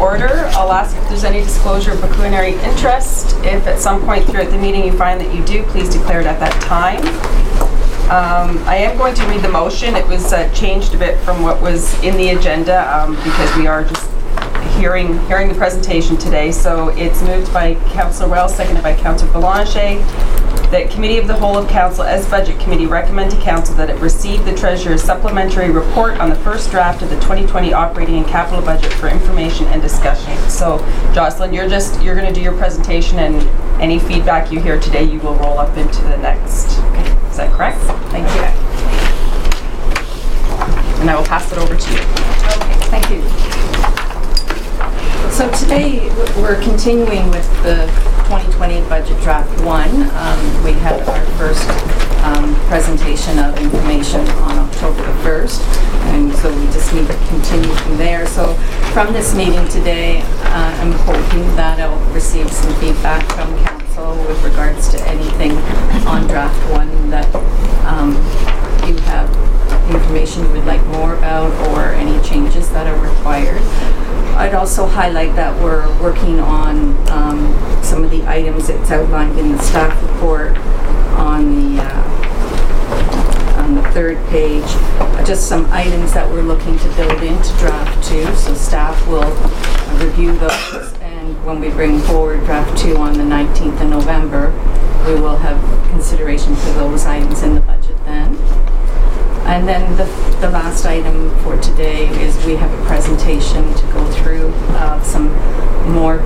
order. I'll ask if there's any disclosure of pecuniary interest. If at some point throughout the meeting you find that you do, please declare it at that time. I am going to read the motion. It was changed a bit from what was in the agenda because we are just hearing the presentation today. So it's moved by Councillor Wells, seconded by Councillor Belanger, that Committee of the Whole of Council as Budget Committee recommend to Council that it receive the Treasurer's supplementary report on the first draft of the 2020 operating and capital budget for information and discussion. So Jocelyn, you're going to do your presentation, and any feedback you hear today you will roll up into the next. Okay. Is that correct? Thank you. And I will pass it over to you. Okay, thank you. So today we're continuing with the 2020 budget draft 1. We had our first presentation of information on October the 1st, and so we just need to continue from there. So from this meeting today, I'm hoping that I'll receive some feedback from Council with regards to anything on draft 1 that you have information you would like more about, or any changes that are required. I'd also highlight that we're working on some of the items that's outlined in the staff report on the third page, just some items that we're looking to build into draft 2, so staff will review those, and when we bring forward draft 2 on the 19th of November, we will have consideration for those items in the budget then. And then the last item for today is we have a presentation to go through some more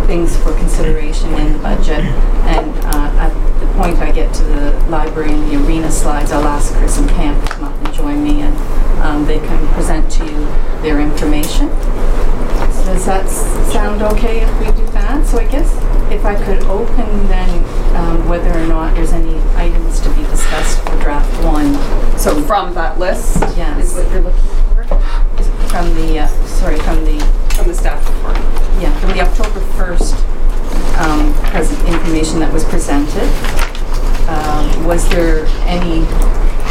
things for consideration in the budget. And at the point I get to the library and the arena slides, I'll ask Chris and Pam to come up and join me, and they can present to you their information. So does that sound okay if we do that? So I guess if I could open then whether or not there's any items to be discussed for draft 1. So from that list, yes, is what you're looking for? From the from the staff report. Yeah, from the October 1st information that was presented. Was there any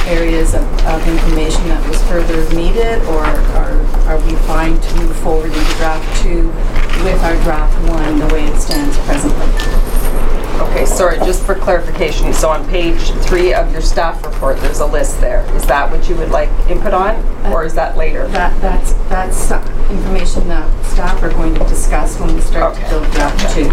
areas of information that was further needed, or are we fine to move forward into draft 2 with our draft 1 the way it stands presently? Okay, sorry, just for clarification, so on page 3 of your staff report, there's a list there. Is that what you would like input on, or is that later? That's information that staff are going to discuss when we start to build draft 2.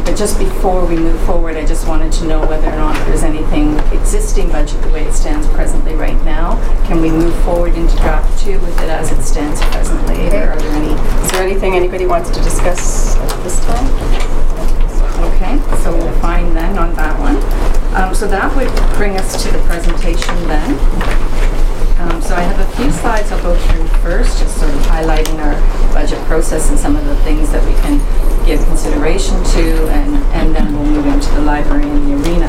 But just before we move forward, I just wanted to know whether or not there's anything existing budget the way it stands presently right now. Can we move forward into draft 2 with it as it stands presently? Okay. Or is there anything anybody wants to discuss at this time? Okay, so we're fine then on that one. So that would bring us to the presentation then. So I have a few slides I'll go through first, just sort of highlighting our budget process and some of the things that we can give consideration to, and then we'll move into the library and the arena.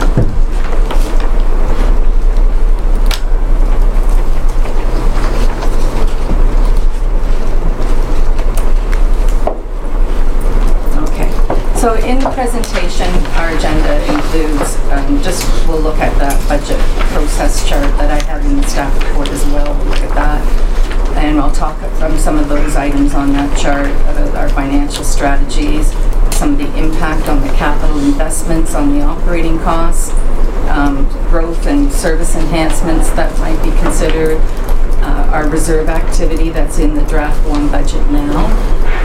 So in the presentation, our agenda includes, we'll look at that budget process chart that I have in the staff report as well. We'll look at that. And I'll talk from some of those items on that chart about our financial strategies, some of the impact on the capital investments, on the operating costs, growth and service enhancements that might be considered, our reserve activity that's in the draft 1 budget now.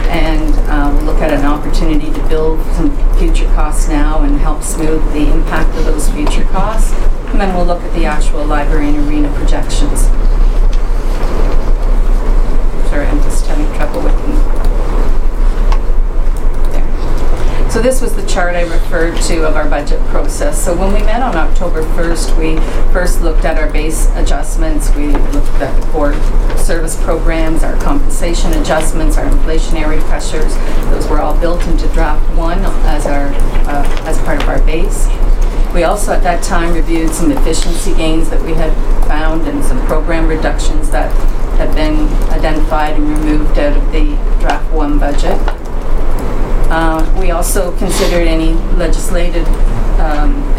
And we'll look at an opportunity to build some future costs now and help smooth the impact of those future costs. And then we'll look at the actual library and arena projections. Sorry, I'm just having trouble with them. There. So this was the chart I referred to of our budget process. So when we met on October 1st, we first looked at our base adjustments. We looked at the core service programs, our compensation adjustments, our inflationary pressures. Those were all built into draft 1 as part of our base. We also at that time reviewed some efficiency gains that we had found and some program reductions that had been identified and removed out of the draft 1 budget. We also considered any legislative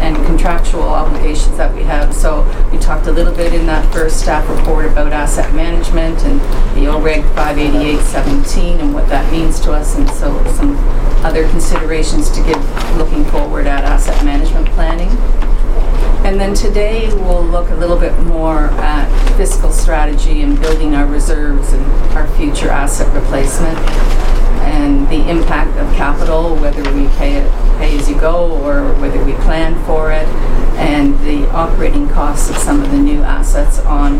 and contractual obligations that we have. So we talked a little bit in that first staff report about asset management and the OREG 588-17 and what that means to us, and so some other considerations to give looking forward at asset management planning. And then today we'll look a little bit more at fiscal strategy and building our reserves and our future asset replacement, and the impact of capital, whether we pay as you go or whether we plan for it, and the operating costs of some of the new assets on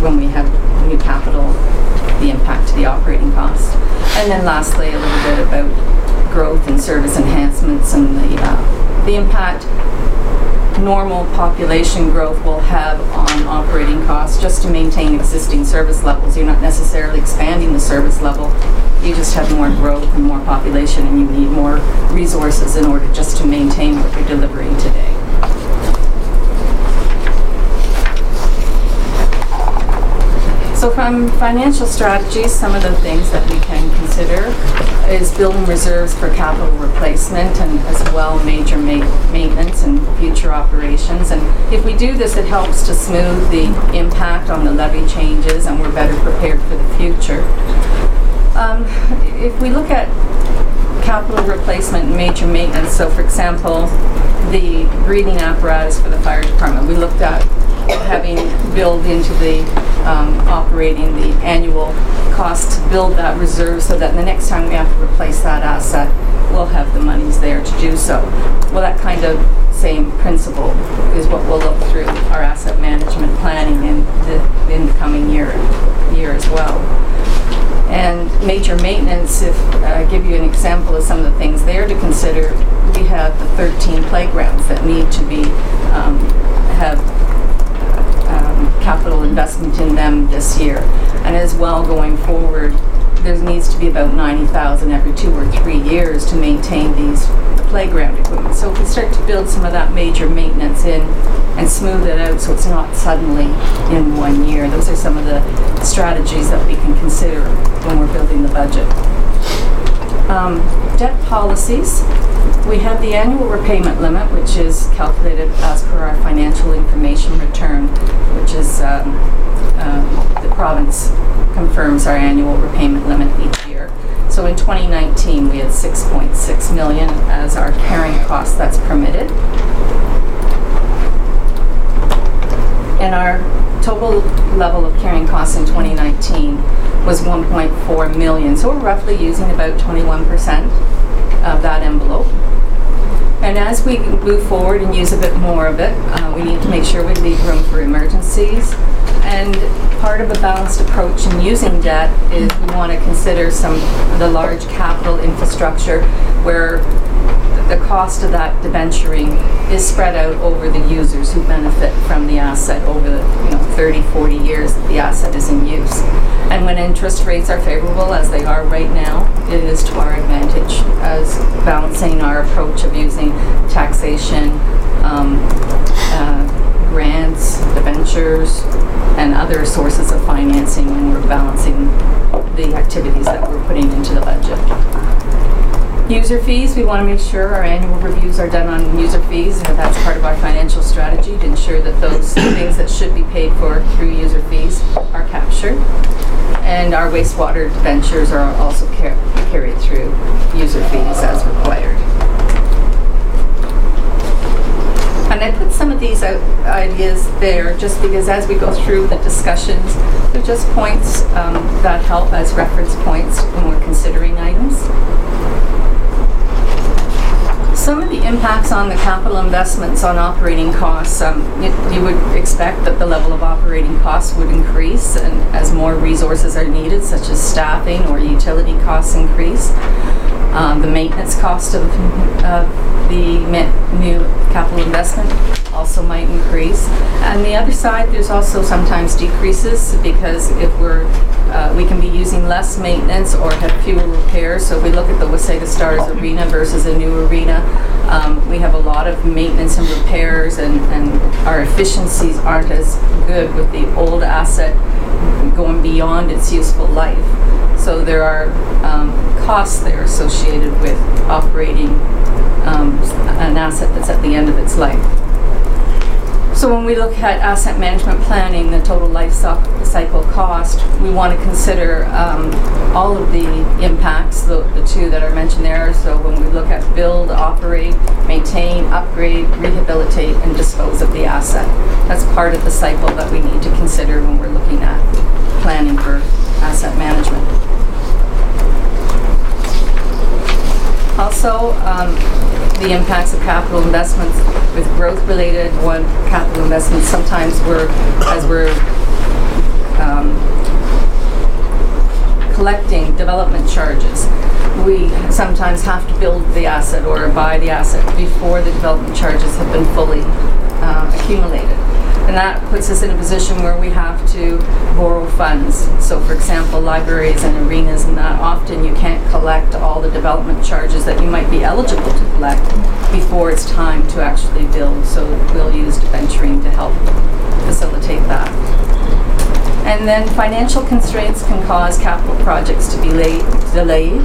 when we have new capital, the impact to the operating costs. And then lastly, a little bit about growth and service enhancements and the impact normal population growth will have on operating costs just to maintain existing service levels. You're not necessarily expanding the service level, you just have more growth and more population, and you need more resources in order just to maintain what you're delivering today. So from financial strategies, some of the things that we can consider is building reserves for capital replacement and as well major maintenance and future operations. And if we do this, it helps to smooth the impact on the levy changes, and we're better prepared for the future. If we look at capital replacement and major maintenance, so for example, the breathing apparatus for the fire department, we looked at having built into the operating the annual cost to build that reserve so that the next time we have to replace that asset, we'll have the monies there to do so. Well, that kind of same principle is what we'll look through our asset management planning in the coming year as well. And major maintenance, if I give you an example of some of the things there to consider, we have the 13 playgrounds that need to be have capital investment in them this year. And as well going forward, there needs to be about $90,000 every 2 or 3 years to maintain these playground equipment. So if we start to build some of that major maintenance in and smooth it out so it's not suddenly in 1 year, those are some of the strategies that we can consider when we're building the budget. Debt policies. We have the annual repayment limit, which is calculated as per our financial information return, which is the province confirms our annual repayment limit each year. So in 2019, we had $6.6 million as our carrying cost that's permitted. And our total level of carrying costs in 2019 was $1.4 million. So we're roughly using about 21% of that envelope. And as we move forward and use a bit more of it, we need to make sure we leave room for emergencies. And part of a balanced approach in using debt is we want to consider some of the large capital infrastructure where the cost of that debenturing is spread out over the users who benefit from the asset over the 30, 40 years that the asset is in use. And when interest rates are favorable, as they are right now, it is to our advantage as balancing our approach of using taxation, grants, debentures, and other sources of financing when we're balancing the activities that we're putting into the budget. User fees, we want to make sure our annual reviews are done on user fees, and that's part of our financial strategy to ensure that those things that should be paid for through user fees are captured. And our wastewater debentures are also carried through user fees as required. And I put some of these ideas there just because as we go through the discussions, they're just points that help as reference points when we're considering items. Some of the impacts on the capital investments on operating costs, you would expect that the level of operating costs would increase and as more resources are needed, such as staffing or utility costs increase. The maintenance cost of the new capital investment also might increase. On the other side, there's also sometimes decreases because if we can be using less maintenance or have fewer repairs. So if we look at the Wasaga Stars Arena versus a new arena, we have a lot of maintenance and repairs, and our efficiencies aren't as good with the old asset going beyond its useful life. So there are costs there associated with operating an asset that's at the end of its life. So when we look at asset management planning, the total life cycle cost, we want to consider all of the impacts, the two that are mentioned there. So when we look at build, operate, maintain, upgrade, rehabilitate, and dispose of the asset. That's part of the cycle that we need to consider when we're looking at planning for asset management. Also, the impacts of capital investments with growth-related capital investments. Sometimes as we're collecting development charges, we sometimes have to build the asset or buy the asset before the development charges have been fully accumulated. And that puts us in a position where we have to borrow funds. So for example, libraries and arenas and that, often you can't collect all the development charges that you might be eligible to collect before it's time to actually build. So we'll use debenturing to help facilitate that. And then financial constraints can cause capital projects to be delayed.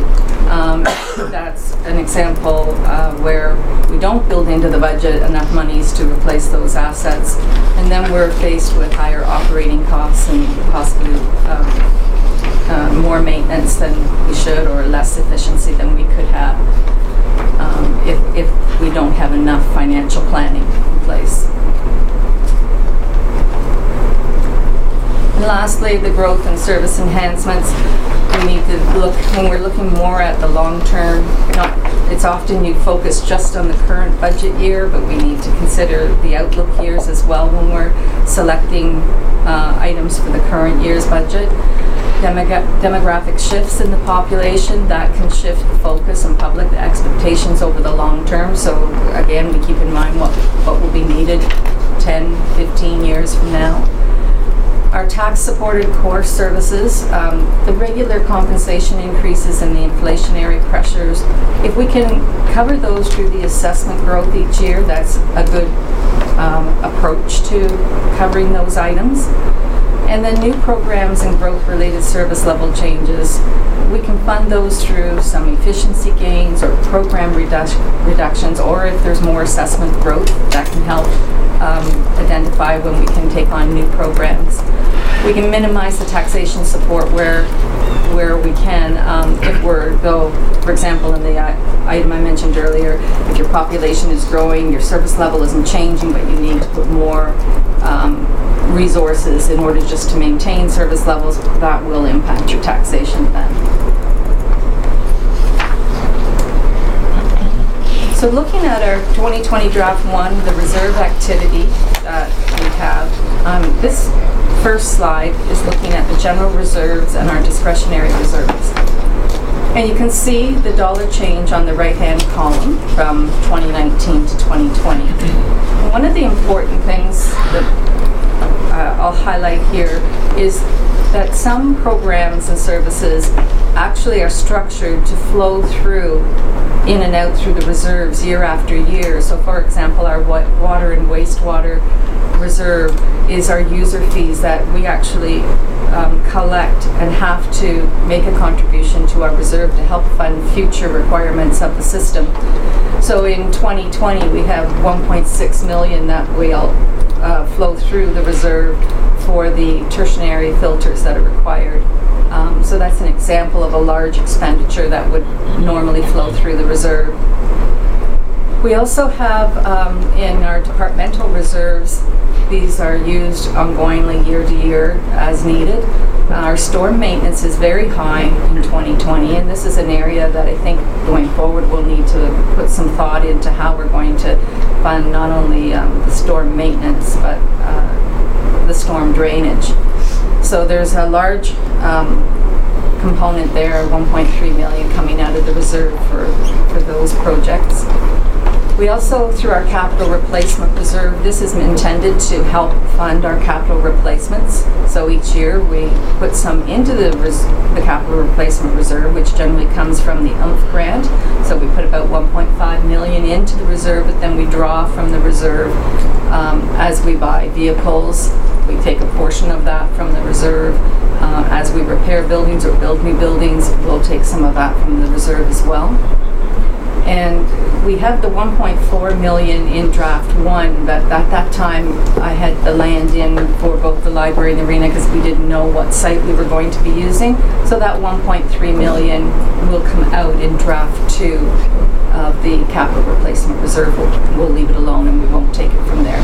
That's an example where we don't build into the budget enough monies to replace those assets, and then we're faced with higher operating costs and possibly more maintenance than we should, or less efficiency than we could have if we don't have enough financial planning in place. And lastly, the growth and service enhancements. We need to look, when we're looking more at the long term, it's often you focus just on the current budget year, but we need to consider the outlook years as well when we're selecting items for the current year's budget. Demographic shifts in the population, that can shift the focus and public expectations over the long term. So again, we keep in mind what will be needed 10, 15 years from now. Our tax-supported core services, the regular compensation increases and the inflationary pressures, if we can cover those through the assessment growth each year, that's a good approach to covering those items. And then new programs and growth-related service level changes, we can fund those through some efficiency gains or program reductions, or if there's more assessment growth, that can help identify when we can take on new programs. We can minimize the taxation support where we can. If we're, though, for example, in the item I mentioned earlier, if your population is growing, your service level isn't changing, but you need to put more resources in order just to maintain service levels, that will impact your taxation then. So looking at our 2020 Draft 1, the reserve activity that we have, this first slide is looking at the general reserves and our discretionary reserves. And you can see the dollar change on the right-hand column from 2019 to 2020. And one of the important things that I'll highlight here is that some programs and services actually are structured to flow through in and out through the reserves year after year. So for example, our water and wastewater reserve is our user fees that we actually collect and have to make a contribution to our reserve to help fund future requirements of the system. So in 2020 we have 1.6 million that will flow through the reserve for the tertiary filters that are required. So that's an example of a large expenditure that would normally flow through the reserve. We also have in our departmental reserves, these are used ongoingly year to year as needed. Our storm maintenance is very high in 2020, and this is an area that I think going forward we'll need to put some thought into how we're going to fund not only the storm maintenance, but the storm drainage. So there's a large component there, 1.3 million coming out of the reserve for those projects. We also, through our capital replacement reserve, this is intended to help fund our capital replacements. So each year we put some into the capital replacement reserve, which generally comes from the grant. So we put about 1.5 million into the reserve, but then we draw from the reserve as we buy vehicles. We take a portion of that from the reserve. As we repair buildings or build new buildings, we'll take some of that from the reserve as well. And we have the 1.4 million in draft one, but at that time I had the land in for both the library and the arena because we didn't know what site we were going to be using. So that 1.3 million will come out in draft two of the capital replacement reserve. We'll leave it alone and we won't take it from there.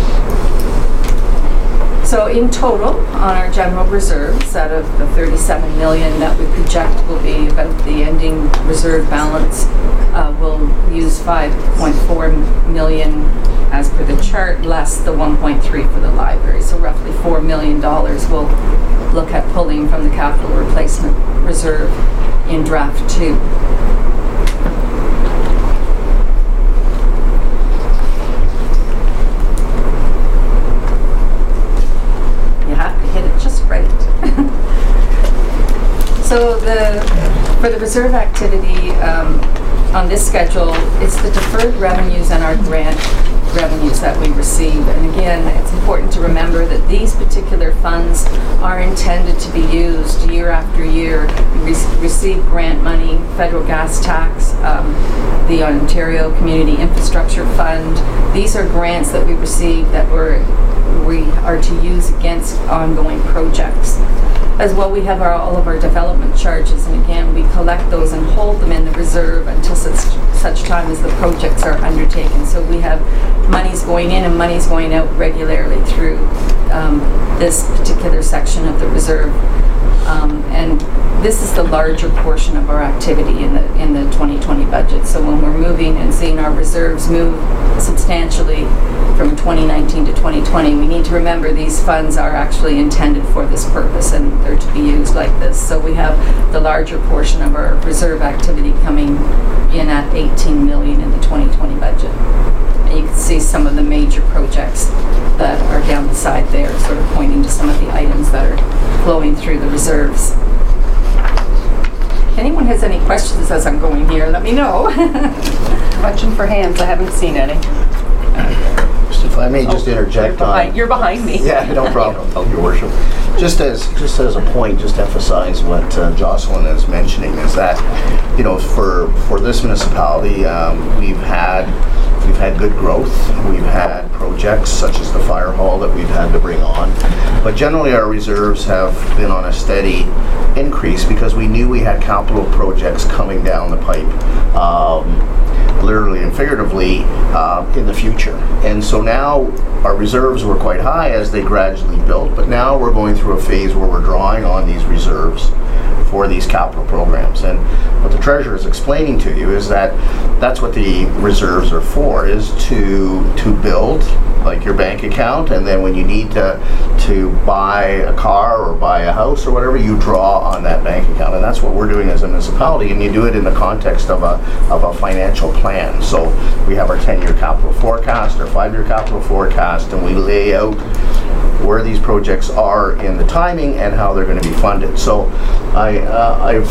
So in total, on our general reserves, out of the 37 million that we project will be about the ending reserve balance, we'll use 5.4 million as per the chart, less the 1.3 for the library. So roughly $4 million we'll look at pulling from the capital replacement reserve in draft two. So for the reserve activity on this schedule, it's the deferred revenues and our grant revenues that we receive. And again, it's important to remember that these particular funds are intended to be used year after year. We receive grant money, federal gas tax, the Ontario Community Infrastructure Fund. These are grants that we receive that we are to use against ongoing projects. As well, we have all of our development charges, and again, we collect those and hold them in the reserve until such time as the projects are undertaken. So we have monies going in and monies going out regularly through this particular section of the reserve. And this is the larger portion of our activity in the 2020 budget. So when we're moving and seeing our reserves move substantially from 2019 to 2020, we need to remember these funds are actually intended for this purpose and they're to be used like this. So we have the larger portion of our reserve activity coming in at 18 million in the 2020 budget. And you can see some of the major projects that are down the side there, sort of pointing to some of the items that are flowing through the reserves. If anyone has any questions as I'm going here, let me know. Question for hands, I haven't seen any. If I may just interject You're behind me. Yeah, no problem, Your Worship. Just as a point, just to emphasize what Jocelyn is mentioning is that, you know, for this municipality, we've had good growth. We've had projects such as the fire hall that we've had to bring on, but generally our reserves have been on a steady increase because we knew we had capital projects coming down the pipe, literally and figuratively, in the future. And so now our reserves were quite high as they gradually built, but now we're going through a phase where we're drawing on these reserves for these capital programs. And what the Treasurer is explaining to you is that that's what the reserves are for, is to build, like your bank account, and then when you need to buy a car or buy a house or whatever, you draw on that bank account. And that's what we're doing as a municipality, and you do it in the context of a financial plan. So we have our 10-year capital forecast, our 5-year capital forecast, and we lay out where these projects are in the timing and how they're going to be funded. So I've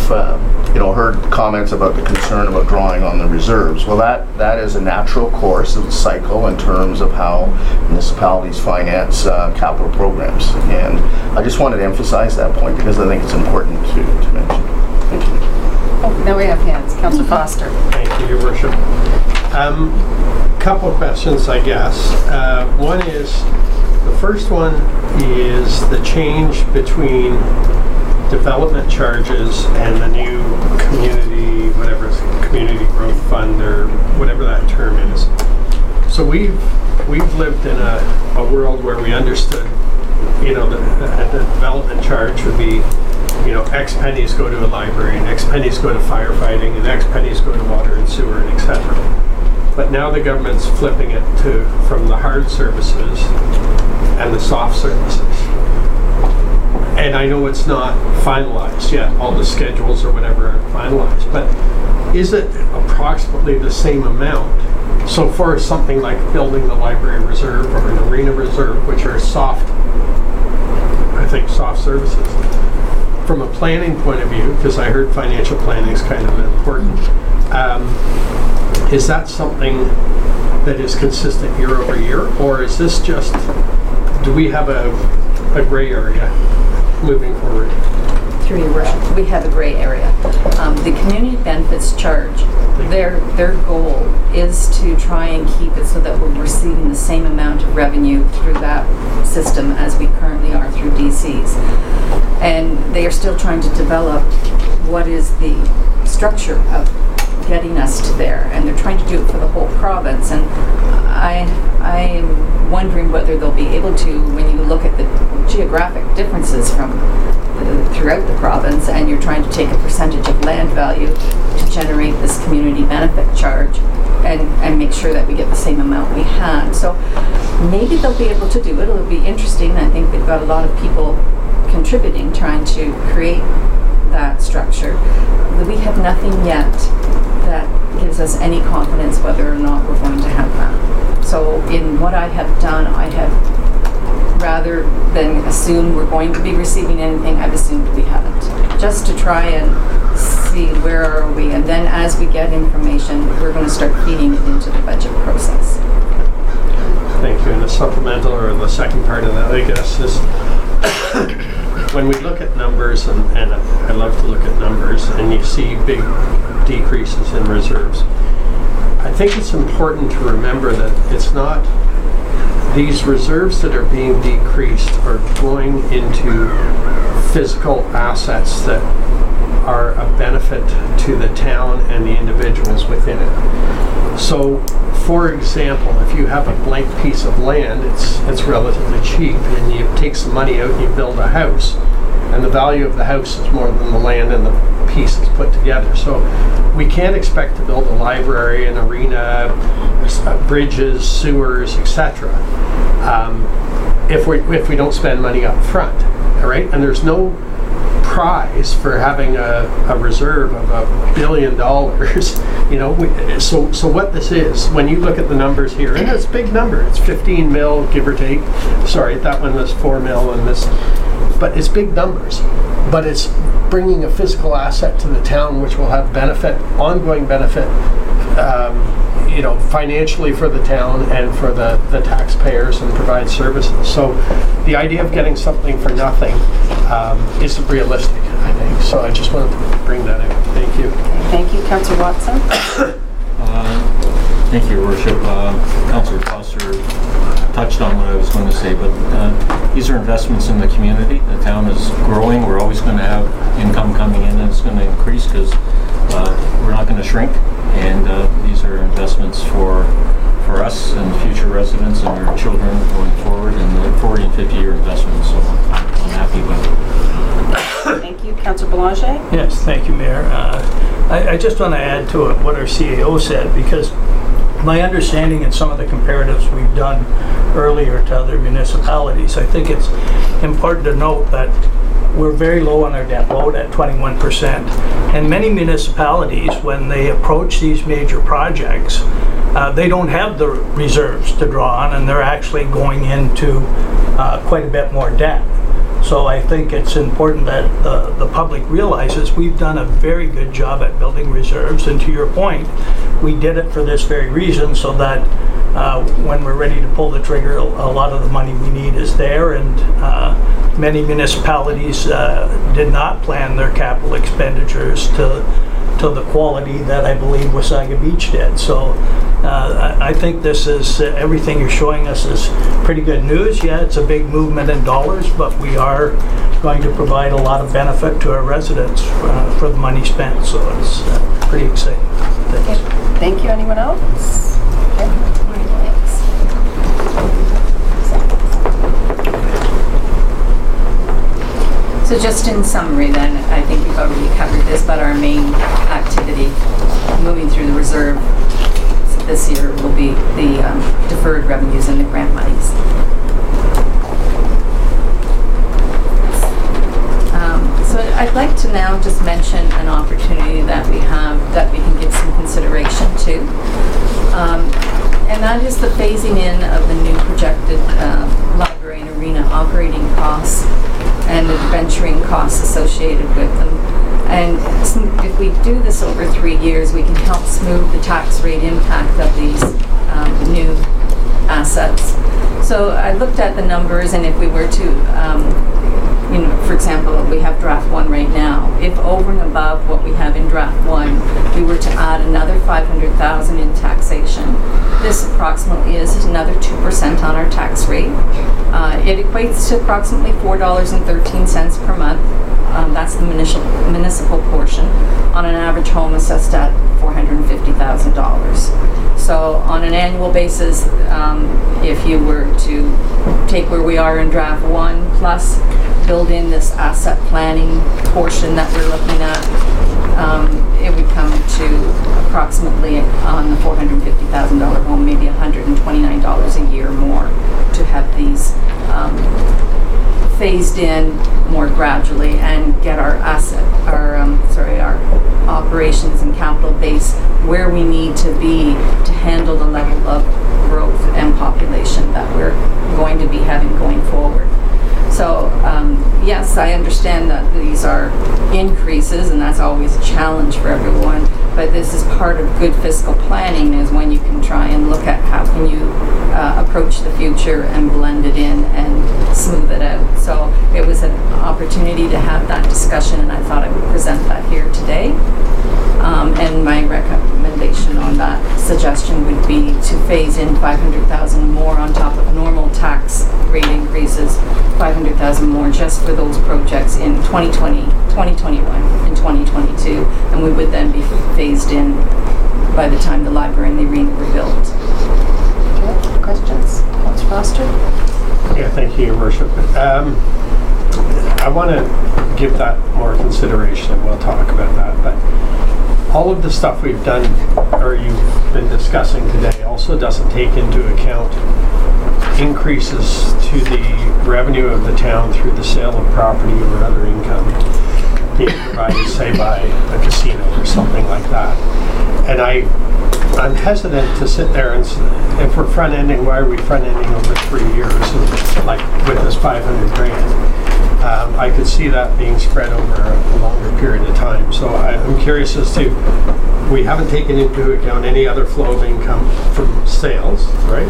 heard comments about the concern about drawing on the reserves. Well, that is a natural course of the cycle in terms of how municipalities finance capital programs. And I just wanted to emphasize that point because I think it's important to mention. Thank you. Oh, now we have hands. Councillor Foster. Thank you, Your Worship. Couple of questions, I guess. One is, the first one is the change between development charges and the new community growth fund or whatever that term is. So we've lived in a world where we understood, you know, the development charge would be, you know, X pennies go to a library and X pennies go to firefighting and X pennies go to water and sewer and etc. But now the government's flipping it from the hard services and the soft services. And I know it's not finalized yet, all the schedules or whatever aren't finalized, but is it approximately the same amount? So for something like building the library reserve or an arena reserve, which are soft services, from a planning point of view, because I heard financial planning is kind of important, is that something that is consistent year over year, or is this just, do we have a gray area moving forward? through your worship, we have a gray area. The community benefits charge, their goal is to try and keep it so that we're receiving the same amount of revenue through that system as we currently are through DCs. And they are still trying to develop what is the structure of getting us to there, and they're trying to do it for the whole province. And I am wondering whether they'll be able to, when you look at the geographic differences from throughout the province, and you're trying to take a percentage of land value to generate this community benefit charge and make sure that we get the same amount we had. So maybe they'll be able to do it. It'll be interesting. I think they've got a lot of people contributing, trying to create that structure. We have nothing yet that gives us any confidence whether or not we're going to have that. So in what I have done, I have, rather than assume we're going to be receiving anything, I've assumed we haven't. Just to try and see where are we, and then as we get information, we're going to start feeding it into the budget process. Thank you. And the supplemental, or the second part of that, I guess, is when we look at numbers, and I love to look at numbers, and you see big decreases in reserves, I think it's important to remember that it's not these reserves that are being decreased are going into physical assets that are a benefit to the town and the individuals within it. So, for example, if you have a blank piece of land, it's relatively cheap, and you take some money out and you build a house, and the value of the house is more than the land and the pieces put together. So we can't expect to build a library, an arena, bridges, sewers, etc. If we don't spend money up front, all right? And there's no prize for having a reserve of $1 billion. You know, so what this is, when you look at the numbers here, and it's a big number, it's 15 mil, give or take. Sorry, that one was 4 mil, and this, but it's big numbers. But it's bringing a physical asset to the town, which will have benefit, ongoing benefit, you know, financially for the town and for the taxpayers, and provide services. So the idea of getting something for nothing isn't realistic, I think. So I just wanted to bring that in. Thank you. Thank you, Councillor Watson. Thank you, Your Worship. Councillor Foster touched on what I was going to say, but these are investments in the community. The town is growing. We're always going to have income coming in, and it's going to increase because we're not going to shrink. And these are investments for us and future residents and our children going forward, and they're 40 and 50-year investments. So I'm happy about it. Thank you, Councillor Boulanger. Yes, thank you, Mayor. I just want to add to it what our CAO said, because my understanding in some of the comparatives we've done earlier to other municipalities, I think it's important to note that we're very low on our debt load at 21%. And many municipalities, when they approach these major projects, they don't have the reserves to draw on, and they're actually going into quite a bit more debt. So I think it's important that the public realizes we've done a very good job at building reserves, and to your point, we did it for this very reason, so that when we're ready to pull the trigger, a lot of the money we need is there. And many municipalities did not plan their capital expenditures to the quality that I believe Wasaga Beach did. So I think this is, everything you're showing us is pretty good news. Yeah, it's a big movement in dollars, but we are going to provide a lot of benefit to our residents for the money spent. So it's pretty exciting. Thanks. Okay. Thank you. Anyone else? Okay. Thanks. So just in summary then, I think we've already covered this, but our main activity moving through the reserve this year will be the deferred revenues and the grant monies. So I'd like to now just mention an opportunity that we have that we can give some consideration to. And that is the phasing in of the new projected library and arena operating costs and the venturing costs associated with them. And if we do this over 3 years, we can help smooth the tax rate impact of these new assets. So I looked at the numbers, and if we were to you know, for example, we have draft 1 right now. If over and above what we have in draft 1, we were to add another 500,000 in taxation, this approximately is another 2% on our tax rate. It equates to approximately $4.13 per month. That's the municipal portion on an average home assessed at $450,000. So on an annual basis, if you were to take where we are in draft 1 plus build in this asset planning portion that we're looking at, it would come to approximately on the $450,000 home, maybe $129 a year more to have these phased in more gradually and get our our operations and capital base where we need to be to handle the level of growth and population that we're going to be having going forward. So yes, I understand that these are increases, and that's always a challenge for everyone, but this is part of good fiscal planning, is when you can try and look at how can you approach the future and blend it in and smooth it out. So it was an opportunity to have that discussion, and I thought I would present that here today. And my recommendation on that suggestion would be to phase in 500,000 more on top of normal tax rate increases, 500,000 more just for those projects in 2020, 2021, and 2022, and we would then be phased in by the time the library and the arena were built. Okay, questions? Councillor Foster? Yeah, thank you, Your Worship. I want to give that more consideration, and we'll talk about that, but all of the stuff we've done, or you've been discussing today, also doesn't take into account increases to the revenue of the town through the sale of property or other income being provided, say, by a casino or something like that. And I'm hesitant to sit there and, if we're front-ending, why are we front-ending over 3 years, like with this 500 grand? I could see that being spread over a longer period of time. So I'm curious as to, we haven't taken into account any other flow of income from sales, right?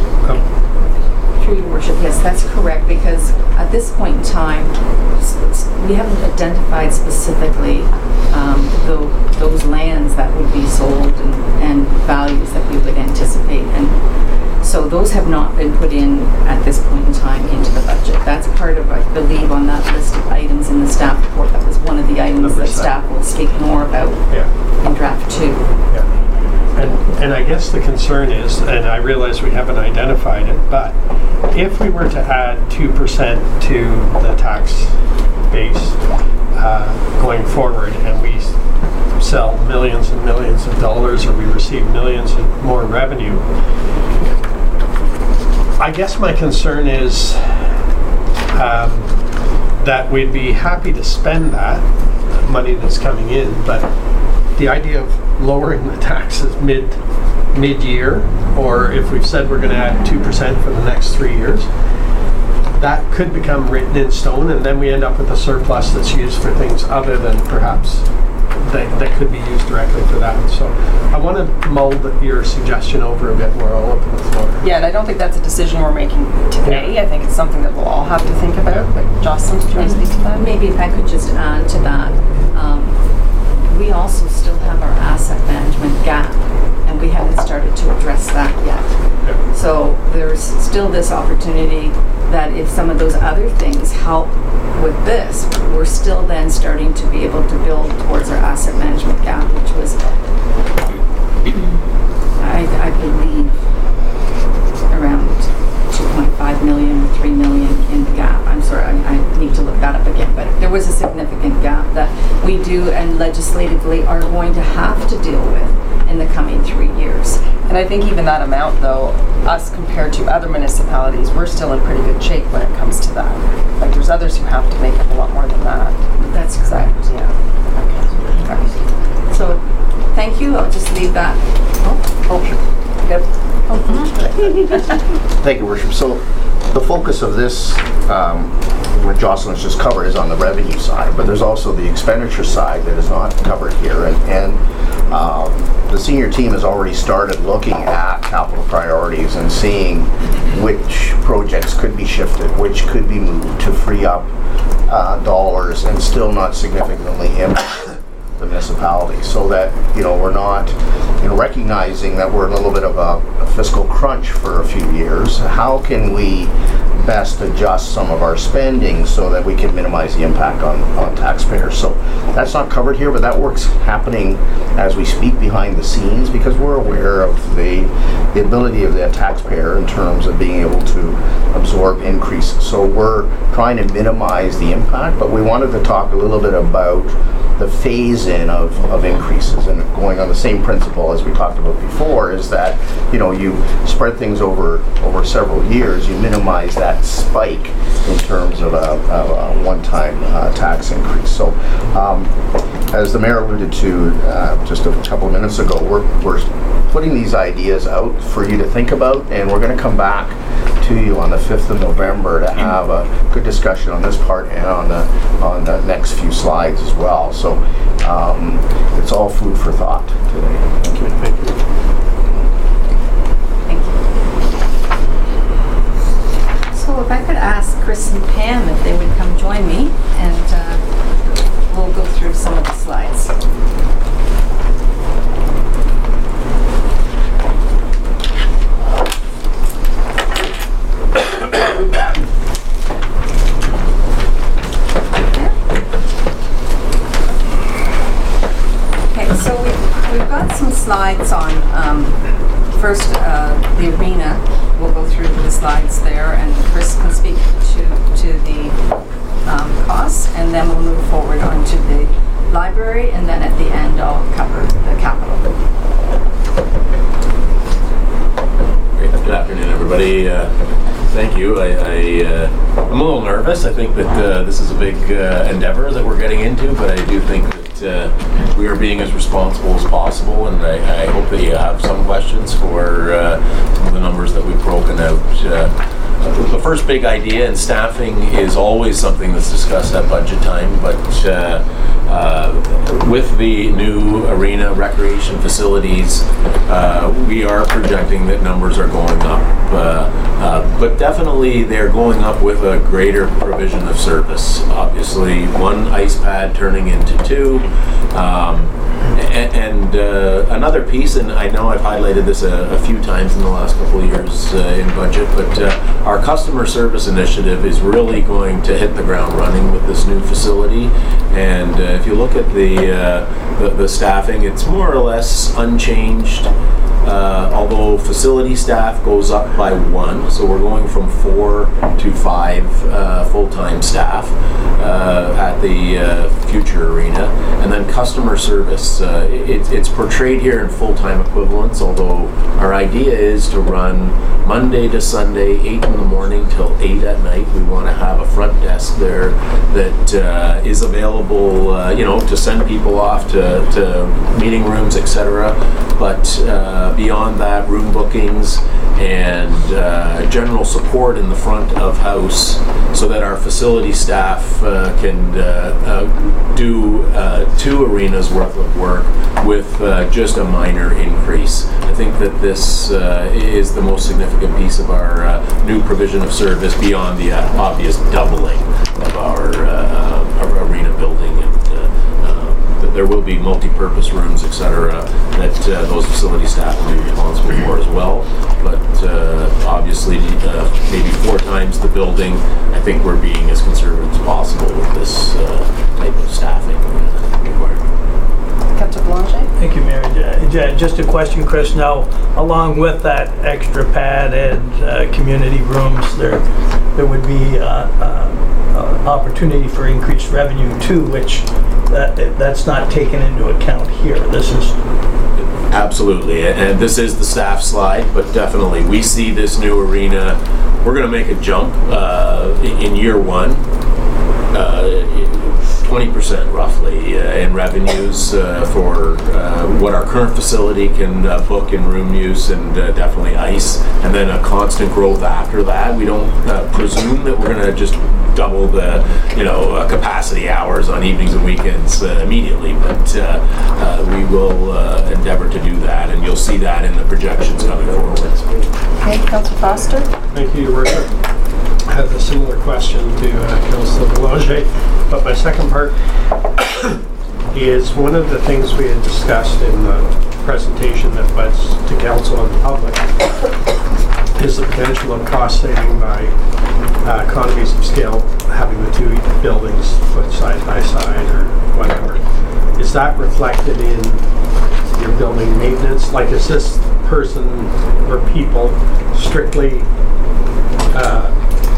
Through Your Worship, yes, that's correct, because at this point in time, we haven't identified specifically those lands that would be sold and values that we would anticipate. And so those have not been put in at this point in time into the budget. That's part of, I believe, on that list of items in the staff report. That was one of the items that staff will speak more about in draft 2. Yeah. And I guess the concern is, and I realize we haven't identified it, but if we were to add 2% to the tax base going forward, and we sell millions and millions of dollars, or we receive millions and more revenue, I guess my concern is that we'd be happy to spend that money that's coming in, but the idea of lowering the taxes mid-year, or if we've said we're going to add 2% for the next 3 years, that could become written in stone, and then we end up with a surplus that's used for things other than perhaps that could be used directly for that. So I want to mull your suggestion over a bit more. I'll open the floor. Yeah, and I don't think that's a decision we're making today. I think it's something that we'll all have to think about. But Jocelyn, do you want to speak to that? Maybe if I could just add to that, we also still have our asset management gap, and we haven't started to address that yet. Yeah. So there's still this opportunity that if some of those other things help with this, we're still then starting to be able to build towards our asset management gap, which was, I believe, around 2.5 million, 3 million in the gap. I'm sorry, I need to look that up again, but there was a significant gap that we do and legislatively are going to have to deal with in the coming 3 years. And I think even that amount, though, us compared to other municipalities, we're still in pretty good shape when it comes to that. Like, there's others who have to make up a lot more than that. That's correct. Yeah. Okay. So, thank you. I'll just leave that. Good. Thank you, Worship. So the focus of this, what Jocelyn's just covered, is on the revenue side, but there's also the expenditure side that is not covered here. And the senior team has already started looking at capital priorities and seeing which projects could be shifted, which could be moved to free up dollars and still not significantly impact the municipality, so that, you know, we're not, you know, recognizing that we're in a little bit of a fiscal crunch for a few years. How can we best adjust some of our spending so that we can minimize the impact on taxpayers? So that's not covered here, but that work's happening as we speak behind the scenes, because we're aware of the ability of the taxpayer in terms of being able to absorb increases. So we're trying to minimize the impact, but we wanted to talk a little bit about the phase-in of increases, and going on the same principle as we talked about before, is that, you know, you spread things over several years, you minimize that spike in terms of a one-time tax increase. So as the mayor alluded to just a couple of minutes ago, we're putting these ideas out for you to think about, and we're going to come back to you on the 5th of November to have a good discussion on this part and on the next few slides as well. So it's all food for thought today. Thank you. Thank you. Thank you. So if I could ask Chris and Pam if they would come join me, and we'll go through some of the slides. Okay, so we've got some slides on, first the arena. We'll go through the slides there, and Chris can speak to the costs, and then we'll move forward onto the library, and then at the end I'll cover the capital. Great. Good afternoon, everybody. Thank you. I'm a little nervous. I think that this is a big endeavor that we're getting into, but I do think that we are being as responsible as possible, and I hope that you have some questions for some of the numbers that we've broken out. The first big idea, and staffing is always something that's discussed at budget time, but with the new arena recreation facilities, we are projecting that numbers are going up, but definitely they're going up with a greater provision of service. Obviously, one ice pad turning into two, and another piece, and I know I've highlighted this a few times in the last couple of years in budget, but our customer service initiative is really going to hit the ground running with this new facility. And if you look at the staffing, it's more or less unchanged, although facility staff goes up by 1, so we're going from 4 to 5 full-time staff at the future arena. And then customer service, it's portrayed here in full-time equivalents, although our idea is to run Monday to Sunday, 8 in the morning till 8 at night. We want to have a front desk there that is available, you know, to send people off to meeting rooms, etc. But beyond that, room bookings and general support in the front of house, so that our facility staff can do 2 arenas worth of work with just a minor increase. I think that this is the most significant piece of our new provision of service, beyond the obvious doubling of our arena building. And there will be multi-purpose rooms, etc., that those facility staff will be responsible for as well. But obviously, maybe 4 times the building. I think we're being as conservative as possible with this type of staffing requirement. Councillor Blanchet? Thank you, Mary. Just a question, Chris. Now, along with that extra pad and community rooms, there would be opportunity for increased revenue too, which that's not taken into account here. This is absolutely, and this is the staff slide, but definitely we see this new arena. We're going to make a jump in year 1. 20% roughly in revenues for what our current facility can book in room use, and definitely ice, and then a constant growth after that. We don't presume that we're going to just double the capacity hours on evenings and weekends immediately, but will endeavor to do that, and you'll see that in the projections coming forward. Okay, Councillor Foster? Thank you, Your Worship. I have a similar question to Councillor Boulanger, but my second part is one of the things we had discussed in the presentation that was to council and the public is the potential of cost saving by economies of scale, having the two buildings put side by side or whatever. Is that reflected in your building maintenance? Like, is this person or people strictly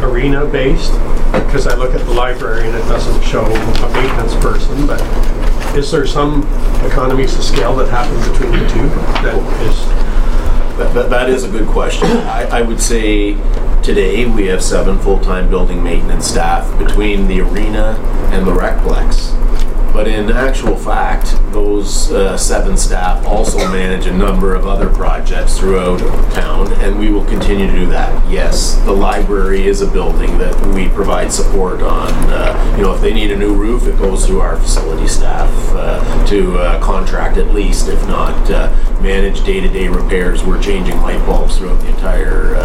arena based? Because I look at the library and it doesn't show a maintenance person, but is there some economies of scale that happen between the two that is? That is a good question. I would say today we have 7 full-time building maintenance staff between the arena and the Recplex. But in actual fact, those 7 staff also manage a number of other projects throughout town, and we will continue to do that. Yes, the library is a building that we provide support on. If they need a new roof, it goes through our facility staff to contract at least, if not manage day-to-day repairs. We're changing light bulbs throughout the entire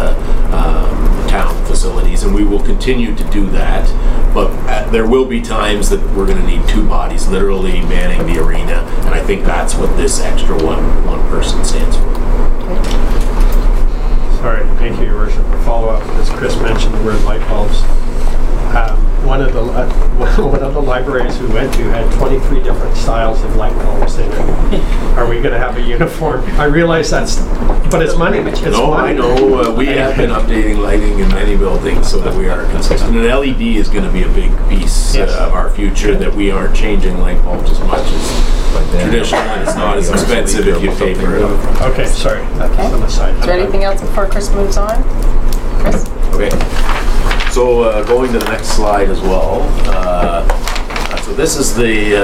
town facilities, and we will continue to do that. But there will be times that we're going to need 2 bodies literally manning the arena, and I think that's what this extra one person stands for. Sorry, thank you, Your Worship. A follow-up, as Chris mentioned the word light bulbs. One of the libraries we went to had 23 different styles of light bulbs in it. Are we going to have a uniform? I realize but it's money. It's no, money. I know. We have been updating lighting in many buildings so that we are consistent. And LED is going to be a big piece of our future, that we aren't changing light bulbs as much as traditionally. It's not as expensive if you pay for it. Okay, sorry. That's on the side. Is there anything else before Chris moves on? Chris? Okay. So going to the next slide as well. So this is the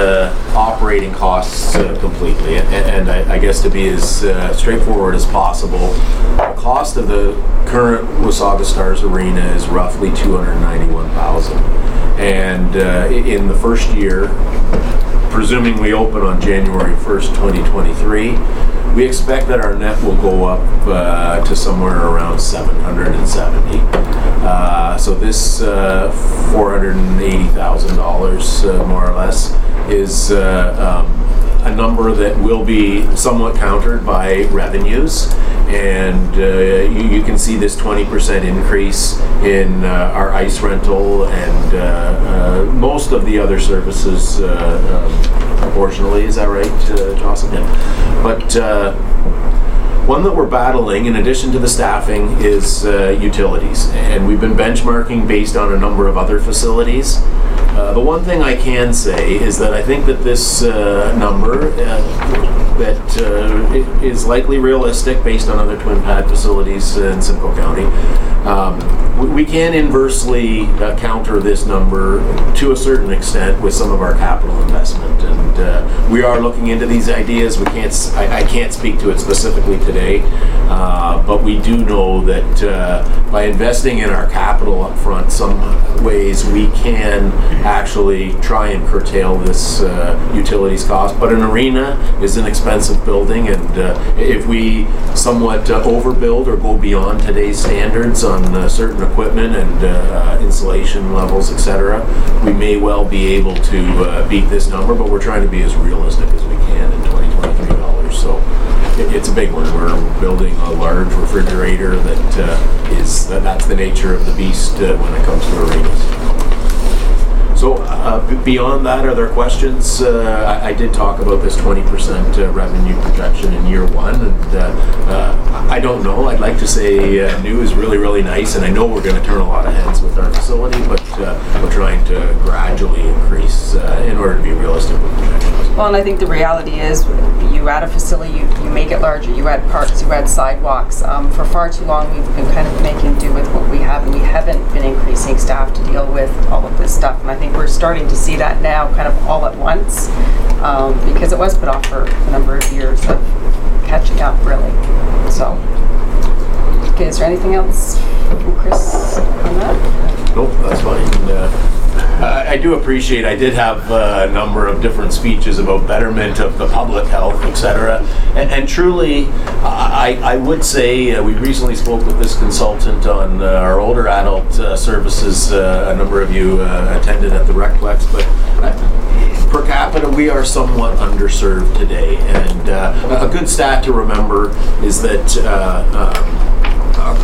operating costs completely, and I guess to be as straightforward as possible, the cost of the current Wasaga Stars Arena is roughly $291,000, and in the first year, presuming we open on January 1st, 2023, we expect that our net will go up to somewhere around $770,000. So this $480,000 more or less is a number that will be somewhat countered by revenues, and you can see this 20% increase in our ice rental and most of the other services proportionally. Is that right, Jocelyn? But one that we're battling, in addition to the staffing, is utilities. And we've been benchmarking based on a number of other facilities. The one thing I can say is that I think that this number that is likely realistic based on other twin pad facilities in Simcoe County. We can inversely counter this number to a certain extent with some of our capital investment, and we are looking into these ideas. I can't speak to it specifically today, but we do know that by investing in our capital up front, some ways we can actually try and curtail this utilities cost. But an arena is an expensive building, and if we somewhat overbuild or go beyond today's standards on certain equipment and insulation levels, etc., we may well be able to beat this number, but we're trying to be as realistic as we can in $2023. So it's a big one. We're building a large refrigerator that's the nature of the beast when it comes to arenas. So beyond that, are there questions? I did talk about this 20% revenue projection in year 1, and I don't know. I'd like to say new is really, really nice, and I know we're going to turn a lot of heads with our facility, but we're trying to gradually increase in order to be realistic with projections. Well, and I think the reality is, you add a facility, you make it larger, you add parks, you add sidewalks. For far too long, we've been kind of making do with what we have, and we haven't been increasing staff to deal with all of this stuff. And I think we're starting to see that now kind of all at once, because it was put off for a number of years of catching up, really. So, okay, is there anything else from Chris on that? Nope, that's fine. I do appreciate, I did have a number of different speeches about betterment of the public health, etc. And truly, I would say we recently spoke with this consultant on our older adult services. A number of you attended at the Recplex, but per capita, we are somewhat underserved today. And a good stat to remember is that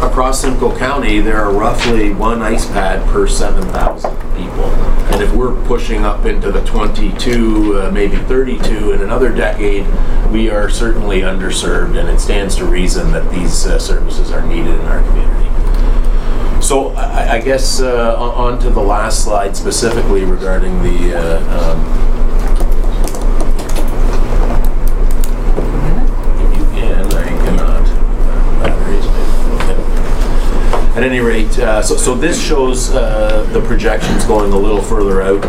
across Simcoe County, there are roughly one ice pad per 7,000 people. And if we're pushing up into the 22, maybe 32 in another decade, we are certainly underserved, and it stands to reason that these services are needed in our community. So I guess on to the last slide specifically regarding the At any rate, so this shows the projections going a little further out.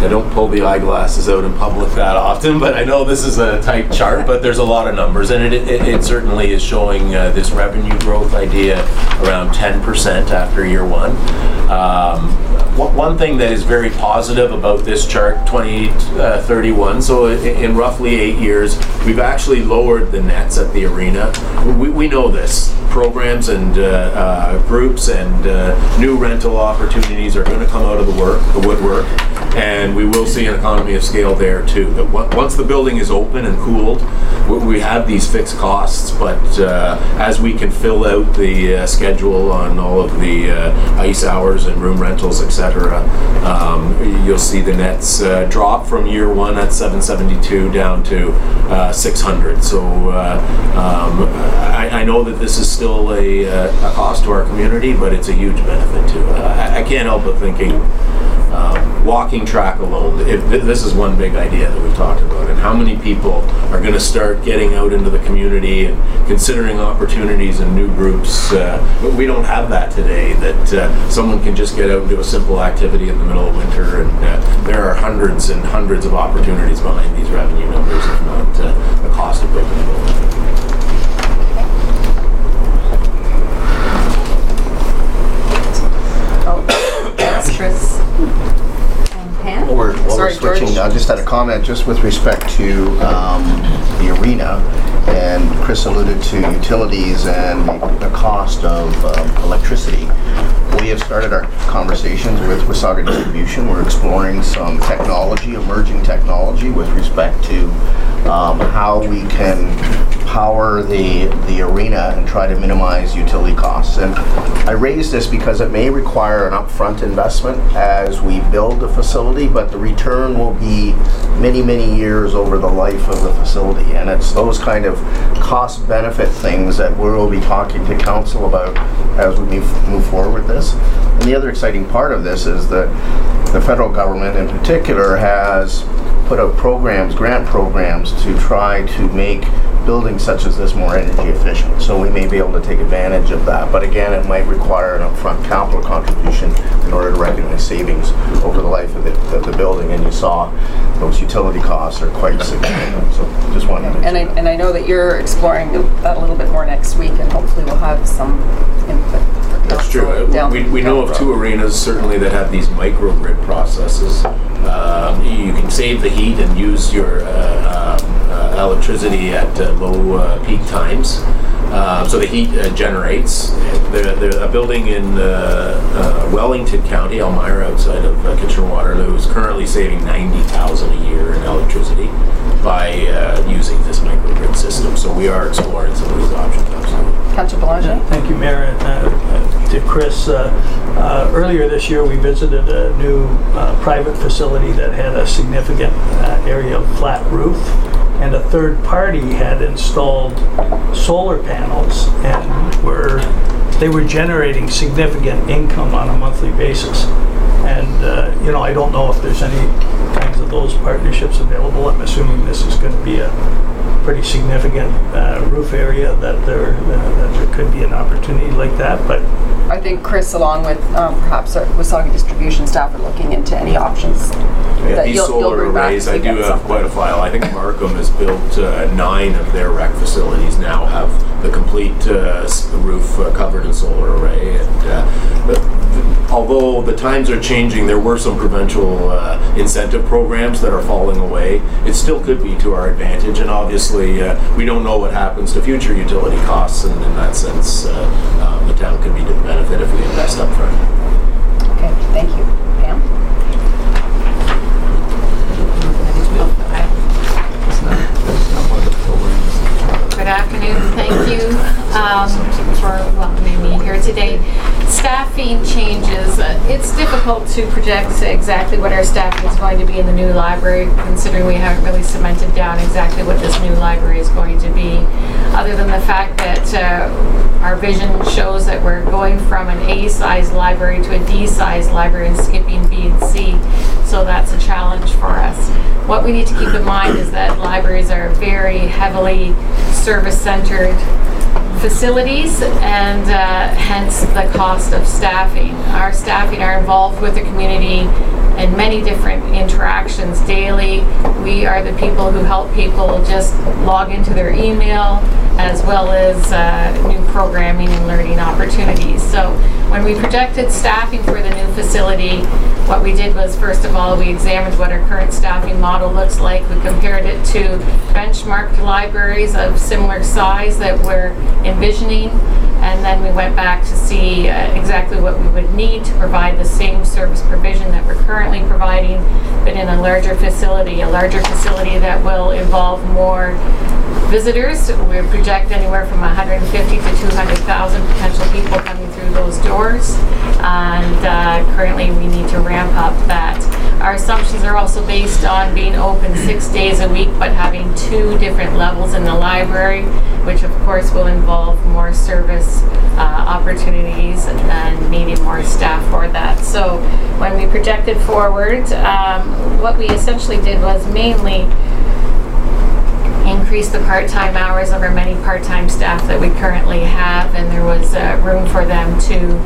I don't pull the eyeglasses out in public that often, but I know this is a tight chart, but there's a lot of numbers, and it certainly is showing this revenue growth idea around 10% after year one. One thing that is very positive about this chart, 2031, so in roughly 8 years, we've actually lowered the nets at the arena. We know this. Programs and groups and new rental opportunities are going to come out of the woodwork, and we will see an economy of scale there too. But once the building is open and cooled, we have these fixed costs, but as we can fill out the schedule on all of the ice hours and room rentals, etc., you'll see the nets drop from year one at 772 down to 600. So I know that this is still a cost to our community, but it's a huge benefit too. I can't help but thinking walking track alone, if this is one big idea that we've talked about, and how many people are going to start getting out into the community and considering opportunities and new groups. But we don't have that today, that someone can just get out and do a simple activity in the middle of winter, and there are hundreds and hundreds of opportunities behind these revenue numbers, if not the cost of building a building. Chris and Pam? While we're switching, George. I just had a comment just with respect to the arena, and Chris alluded to utilities and the cost of electricity. We have started our conversations with Wasaga Distribution. We're exploring some technology, emerging technology, with respect to how we can power the arena and try to minimize utility costs. And I raise this because it may require an upfront investment as we build the facility, but the return will be many, many years over the life of the facility. And it's those kind of cost-benefit things that we'll be talking to council about as we move forward with this. And the other exciting part of this is that the federal government in particular has put out programs, grant programs, to try to make buildings such as this more energy efficient. So we may be able to take advantage of that. But again, it might require an upfront capital contribution in order to recognize savings over the life of the building. And you saw those utility costs are quite significant. So just wanted to mention that. And I know that you're exploring that a little bit more next week, and hopefully we'll have some input. That's true. We know of two arenas certainly that have these microgrid processes. You can save the heat and use your electricity at low peak times. So the heat generates. A building in Wellington County, Elmira, outside of Kitchener-Waterloo, is currently saving $90,000 a year in electricity by using this microgrid system. So we are exploring some of these options. Absolutely. Councillor Belanger? Thank you, Mayor. To Chris, earlier this year we visited a new private facility that had a significant area of flat roof, and a third party had installed solar panels, and they were generating significant income on a monthly basis. And I don't know if there's any kinds of those partnerships available. I'm assuming this is going to be a pretty significant roof area that there could be an opportunity like that. But I think Chris, along with perhaps our Wasaga Distribution staff, are looking into any options that These you'll solar bring back arrays, if I we do get have something. quite a file. I think Markham has built 9 of their rec facilities now have the complete roof covered in solar array. And although the times are changing, there were some provincial incentive programs that are falling away. It still could be to our advantage, and obviously we don't know what happens to future utility costs, and in that sense the town could be to the benefit if we invest up front. Okay, thank you. Pam? Good afternoon. Thank you for welcoming me here today. Staffing changes. It's difficult to project exactly what our staffing is going to be in the new library, considering we haven't really cemented down exactly what this new library is going to be, other than the fact that our vision shows that we're going from an A-sized library to a D-sized library and skipping B and C. So that's a challenge for us. What we need to keep in mind is that libraries are very heavily service-centered facilities, and hence the cost of staffing. Our staffing are involved with the community in many different interactions daily. We are the people who help people just log into their email, as well as new programming and learning opportunities. So when we projected staffing for the new facility, what we did was, first of all, we examined what our current staffing model looks like. We compared it to benchmarked libraries of similar size that we're envisioning, and then we went back to see exactly what we would need to provide the same service provision that we're currently providing, but in a larger facility that will involve more visitors. We project anywhere from 150 to 200,000 potential people coming through those doors, and currently we need to ramp up that. Our assumptions are also based on being open 6 days a week, but having 2 different levels in the library, which of course will involve more service opportunities and needing more staff for that. So when we projected forward, what we essentially did was mainly increase the part-time hours of our many part-time staff that we currently have, and there was room for them to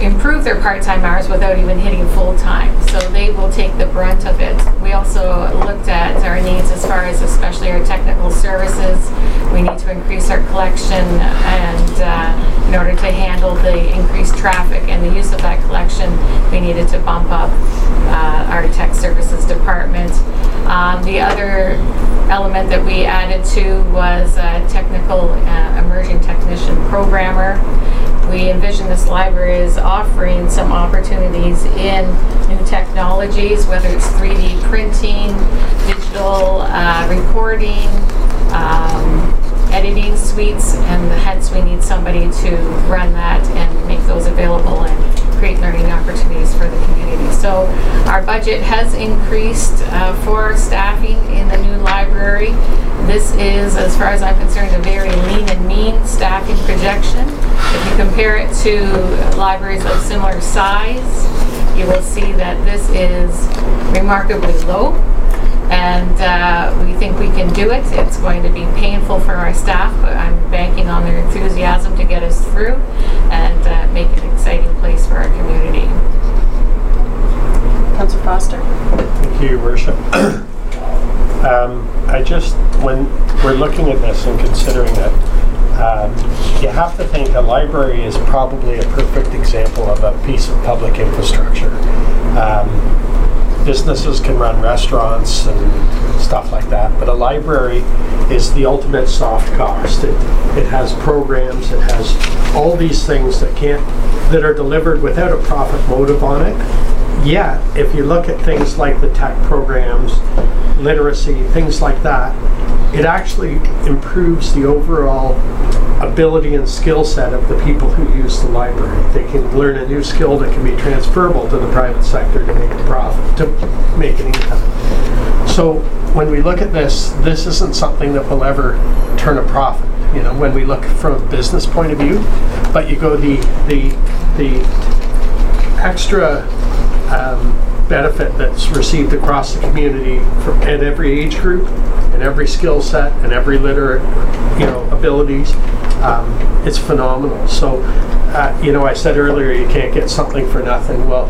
improve their part-time hours without even hitting full-time. So they will take the brunt of it. We also looked at our needs as far as especially our technical services. We need to increase our collection, and in order to handle the increased traffic and the use of that collection, we needed to bump up our tech services department. The other element that we added to was a technical emerging technician programmer. We envision this library as offering some opportunities in new technologies, whether it's 3D printing, digital recording, editing suites, and hence we need somebody to run that and make those available and create learning opportunities for the community. So our budget has increased for staffing in the new library. This is, as far as I'm concerned, a very lean and mean staffing projection. If you compare it to libraries of similar size, you will see that this is remarkably low, and we think we can do it. It's going to be painful for our staff, but I'm banking on their enthusiasm to get us through and make it an exciting place for our community. Councillor Foster? Thank you, Your Worship. When we're looking at this and considering it, you have to think a library is probably a perfect example of a piece of public infrastructure. Businesses can run restaurants and stuff like that, but a library is the ultimate soft cost. It has programs, it has all these things that are delivered without a profit motive on it. Yet, if you look at things like the tech programs, literacy, things like that, it actually improves the overall ability and skill set of the people who use the library. They can learn a new skill that can be transferable to the private sector to make a profit, to make an income. So when we look at this isn't something that will ever turn a profit, you know, when we look from a business point of view. But you go the extra benefit that's received across the community at every age group and every skill set and every literate, abilities, it's phenomenal. So, I said earlier you can't get something for nothing. Well,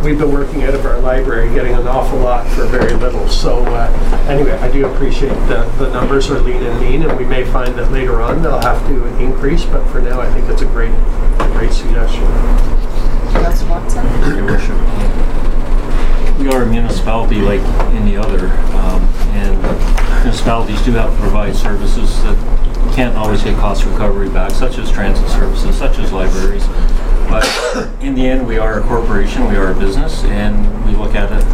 we've been working out of our library, getting an awful lot for very little. So anyway, I do appreciate the numbers are lean and mean, and we may find that later on they'll have to increase, but for now I think it's a great suggestion. Councillor Watson? Your worship, we are a municipality like any other, and municipalities do have to provide services that can't always get cost recovery back, such as transit services, such as libraries. But in the end, we are a corporation, we are a business, and we look at it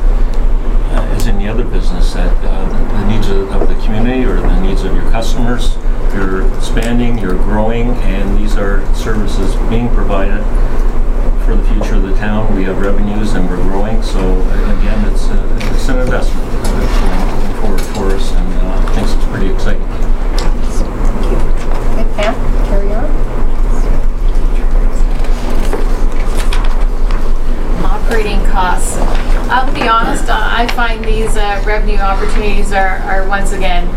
as any other business, that the needs of the community or the needs of your customers, you're expanding, you're growing, and these are services being provided for the future of the town. We have revenues and we're growing, so again, it's an investment going forward for us, and I think it's pretty exciting. Okay, Pam, carry on. Operating costs. I'll be honest, I find these revenue opportunities are once again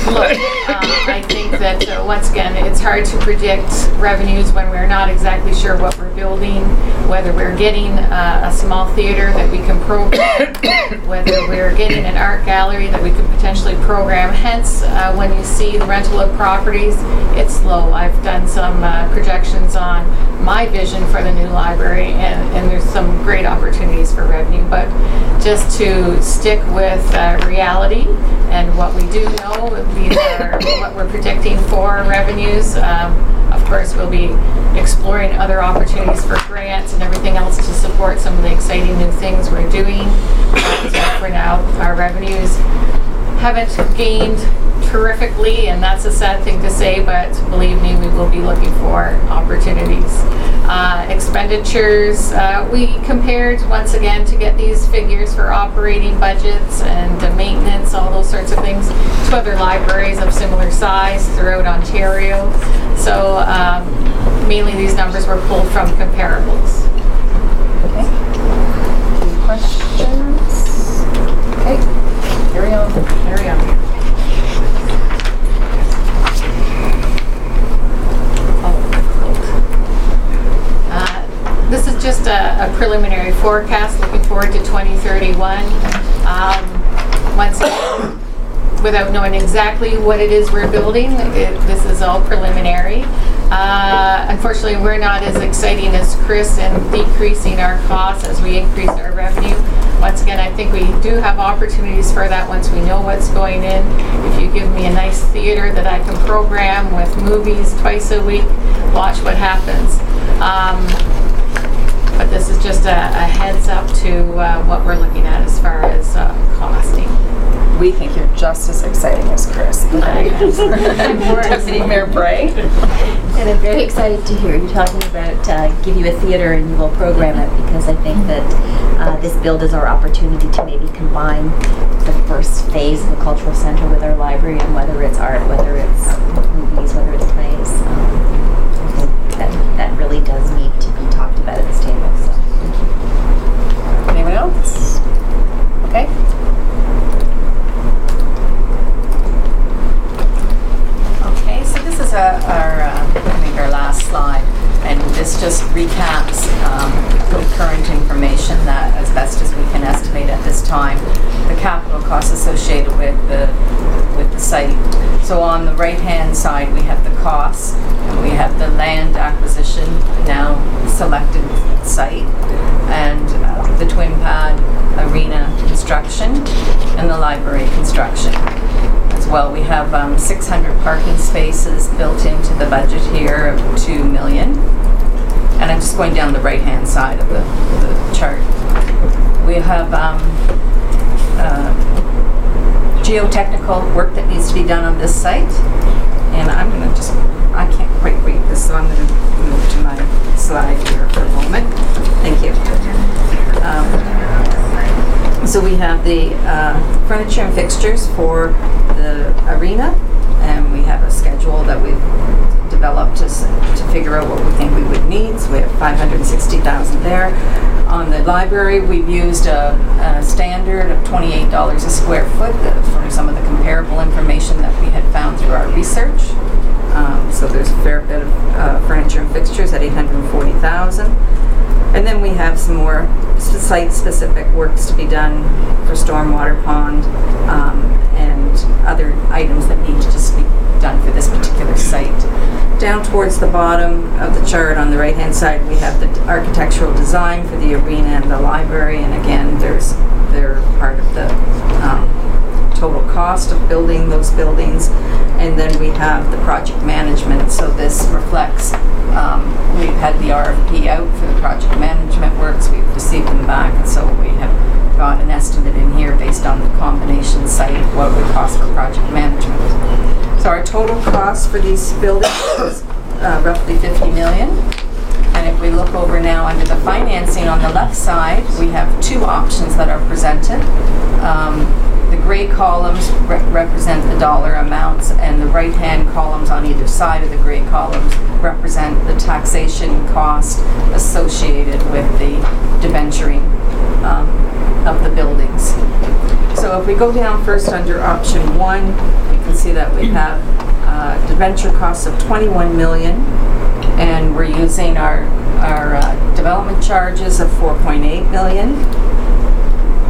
low. I think that once again, it's hard to predict revenues when we're not exactly sure what we're building, whether we're getting a small theater that we can program, whether we're getting an art gallery that we could potentially program. Hence, when you see the rental of properties, it's low. I've done some projections on my vision for the new library, and there's some great opportunities for revenue. But just to stick with reality and what we do know, these are what we're predicting for revenues. Of course, we'll be exploring other opportunities for grants and everything else to support some of the exciting new things we're doing. But for now, our revenues haven't gained terrifically, and that's a sad thing to say, but believe me, we will be looking for opportunities. Expenditures, we compared once again to get these figures for operating budgets and maintenance, all those sorts of things, to other libraries of similar size throughout Ontario. So mainly these numbers were pulled from comparables. Okay. Any questions? Okay, carry on. Carry on. This is just a preliminary forecast looking forward to 2031. Once again, without knowing exactly what it is we're building, this is all preliminary. Unfortunately, we're not as exciting as Chris in decreasing our costs as we increase our revenue. Once again, I think we do have opportunities for that once we know what's going in. If you give me a nice theater that I can program with movies twice a week, watch what happens. But this is just a heads up to what we're looking at as far as costing. We think you're just as exciting as Chris. Deputy Mayor Bray. And I'm very excited to hear you talking about give you a theater and you will program it, because I think that this build is our opportunity to maybe combine the first phase of the cultural center with our library, and whether it's art, whether it's movies, whether it's plays. I think that really does need to be talked about at this table. So thank you. Anyone else? Okay. Okay, so this is our last slide, and this just recaps the current information that, as best as we can estimate at this time, the capital costs associated with the site. So on the right-hand side, we have the costs, and we have the land acquisition, now selected site, and the twin pad arena construction, and the library construction. As well, we have 600 parking spaces built into the budget here of $2 million. And I'm just going down the right-hand side of the chart. We have geotechnical work that needs to be done on this site. And I'm going to I can't quite read this, so I'm going to move to my slide here for a moment. Thank you. So we have the furniture and fixtures for the arena, and we have a schedule that we've developed to figure out what we think we would need. So we have $560,000 there. On the library, we've used a standard of $28 a square foot from some of the comparable information that we had found through our research. So there's a fair bit of furniture and fixtures at $840,000. And then we have some more site-specific works to be done for stormwater pond and other items that need to just be done for this particular site. Down towards the bottom of the chart on the right-hand side, we have the architectural design for the arena and the library, and again, they're part of the total cost of building those buildings. And then we have the project management, so this reflects, we've had the RFP out for the project management works, we've received them back, and so we have got an estimate in here based on the combination site, what it would cost for project management. So our total cost for these buildings is roughly 50 million. And if we look over now under the financing on the left side, we have two options that are presented. The gray columns represent the dollar amounts, and the right-hand columns on either side of the gray columns represent the taxation cost associated with the debenturing of the buildings. So if we go down first under option 1, you can see that we have debenture costs of 21 million, and we're using our development charges of 4.8 million.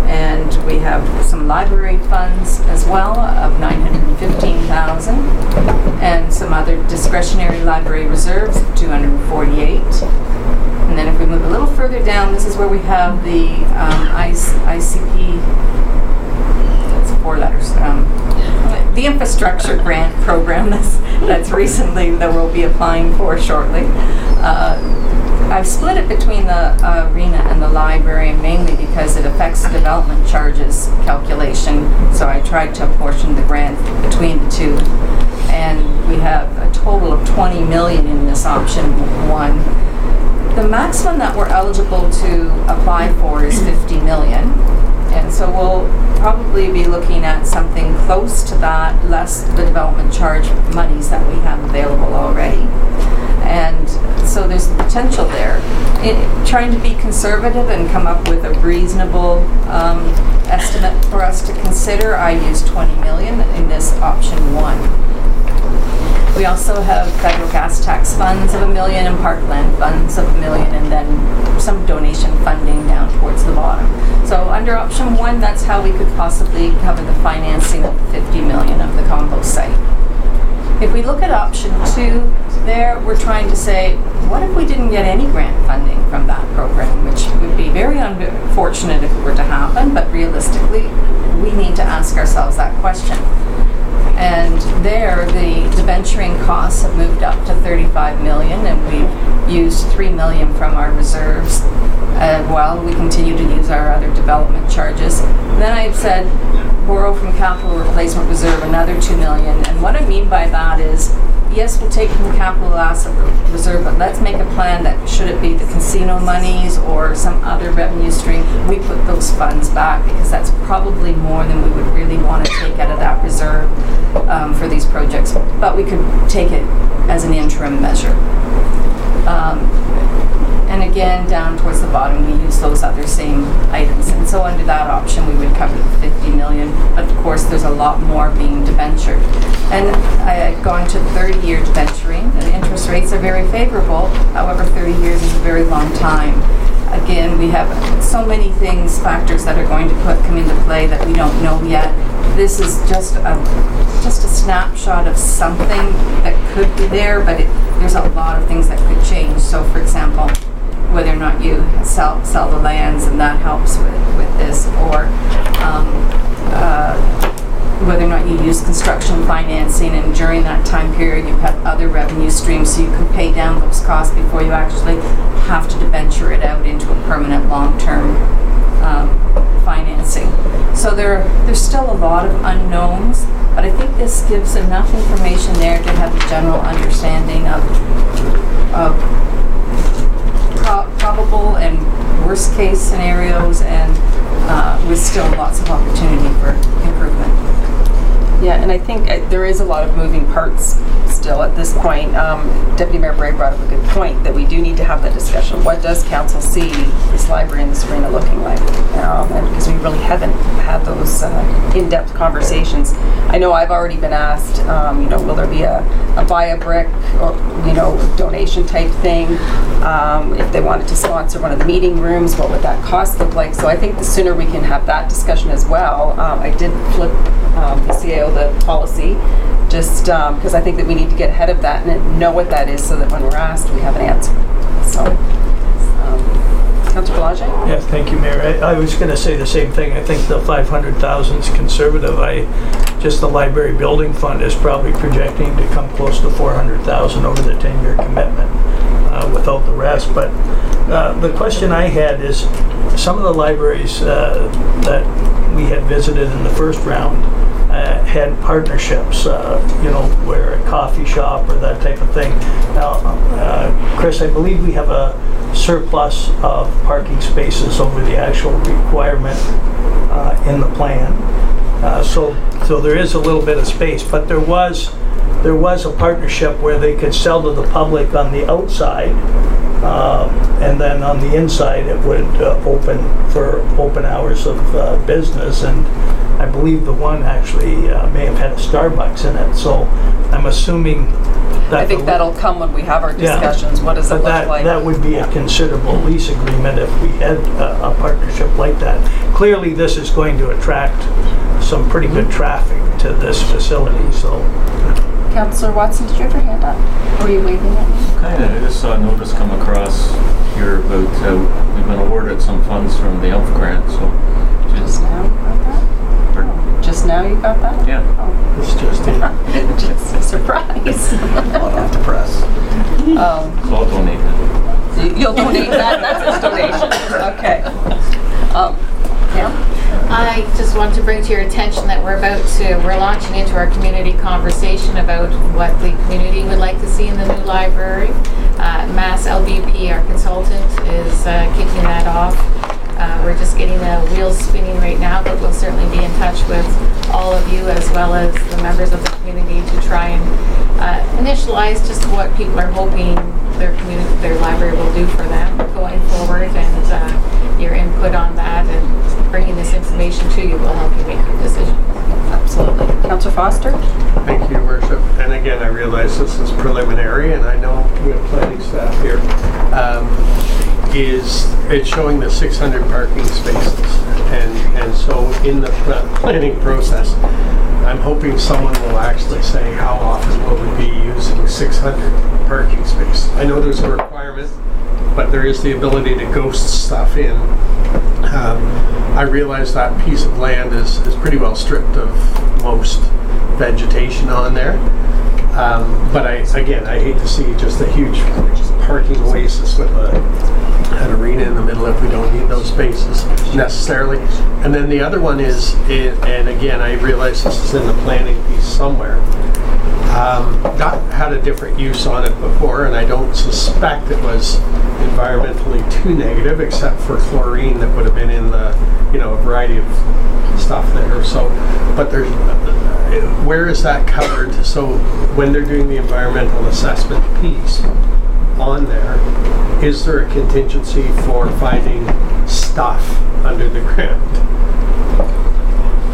And we have some library funds as well of 915,000, and some other discretionary library reserves of 248. And then if we move a little further down, this is where we have the ICP, that's 4 letters, the infrastructure grant program that's recently, that we'll be applying for shortly. I've split it between the arena and the library, mainly because it affects the development charges calculation, so I tried to apportion the grant between the two. And we have a total of 20 million in this option 1. The maximum that we're eligible to apply for is 50 million, and so we'll probably be looking at something close to that, less the development charge monies that we have available already. And so there's potential there. Trying to be conservative and come up with a reasonable estimate for us to consider, I used 20 million in this option 1. We also have federal gas tax funds of $1 million and parkland funds of $1 million, and then some donation funding down towards the bottom. So under option 1, that's how we could possibly cover the financing of the 50 million of the compost site. If we look at option 2, there we're trying to say, what if we didn't get any grant funding from that program, which would be very unfortunate if it were to happen, but realistically, we need to ask ourselves that question. And there, the debenturing costs have moved up to 35 million, and we've used 3 million from our reserves. While we continue to use our other development charges. Then I've said, borrow from capital replacement reserve another 2 million. And what I mean by that is, yes, we'll take from the capital asset reserve, but let's make a plan that should it be the casino monies or some other revenue stream, we put those funds back, because that's probably more than we would really want to take out of that reserve for these projects. But we could take it as an interim measure. And again, down towards the bottom, we use those other same items. And so under that option, we would cover the 50 million. But of course, there's a lot more being debentured. And I had gone to 30-year debenturing. The interest rates are very favorable. However, 30 years is a very long time. Again, we have so many things, factors that are going to come into play that we don't know yet. This is just a snapshot of something that could be there, but there's a lot of things that could change. So, for example, whether or not you sell the lands, and that helps with this, or whether or not you use construction financing, and during that time period you have other revenue streams, so you can pay down those costs before you actually have to debenture it out into a permanent long-term financing. So there's still a lot of unknowns, but I think this gives enough information there to have a general understanding of probable and worst case scenarios, and with still lots of opportunity for improvement. Yeah, and I think there is a lot of moving parts still at this point, Deputy Mayor Bray brought up a good point, that we do need to have that discussion. What does council see this library and this arena looking like? And because we really haven't had those in-depth conversations. I know I've already been asked, will there be a buy a brick or, donation type thing? If they wanted to sponsor one of the meeting rooms, what would that cost look like? So I think the sooner we can have that discussion as well. I did flip the CAO the policy, just because I think that we need to get ahead of that and know what that is so that when we're asked, we have an answer. So, Councillor Belanger? Yes, thank you, Mayor. I was going to say the same thing. I think the 500,000 is conservative. Just the library building fund is probably projecting to come close to 400,000 over the 10-year commitment without the rest. But the question I had is, some of the libraries that we had visited in the first round had partnerships, where a coffee shop or that type of thing. Now, Chris, I believe we have a surplus of parking spaces over the actual requirement in the plan. So there is a little bit of space, but there was a partnership where they could sell to the public on the outside, and then on the inside it would open for open hours of business. And I believe the one actually may have had a Starbucks in it. So I'm assuming that I think that'll come when we have our discussions. What does it look like? That would be a considerable lease agreement if we had a partnership like that. Clearly, this is going to attract some pretty good traffic to this facility. So, Councillor Watson, did you have your hand up? Or were you waving at me? Kind of. I just saw a notice come across here about we've been awarded some funds from the UMF grant. So Just now you got that? Just now you got that? Yeah. Oh. it's just Just a surprise. Hot off the press. So I'll donate it. You'll donate that? That's a donation. Okay. Yeah? I just want to bring to your attention that we're launching into our community conversation about what the community would like to see in the new library. Mass LBP, our consultant, is kicking that off. We're just getting the wheels spinning right now, but we'll certainly be in touch with all of you as well as the members of the community to try and initialize just what people are hoping their library will do for them going forward, and your input on that and bringing this information to you will help you make your decision. Absolutely. Councillor Foster? Thank you, Your Worship. And again, I realize this is preliminary, and I know we have planning staff here. It's showing the 600 parking spaces, and so in the planning process, I'm hoping someone will actually say how often will we be using 600 parking spaces. I know there's a requirement, but there is the ability to ghost stuff in. I realize that piece of land is pretty well stripped of most vegetation on there. But I hate to see just a huge parking oasis with an arena in the middle if we don't need those spaces necessarily. And then the other one is, and again, I realize this is in the planning piece somewhere, had a different use on it before, and I don't suspect it was environmentally too negative, except for chlorine that would have been in the, a variety of stuff there. So, but there's, where is that covered? So when they're doing the environmental assessment piece on there, is there a contingency for finding stuff under the ground?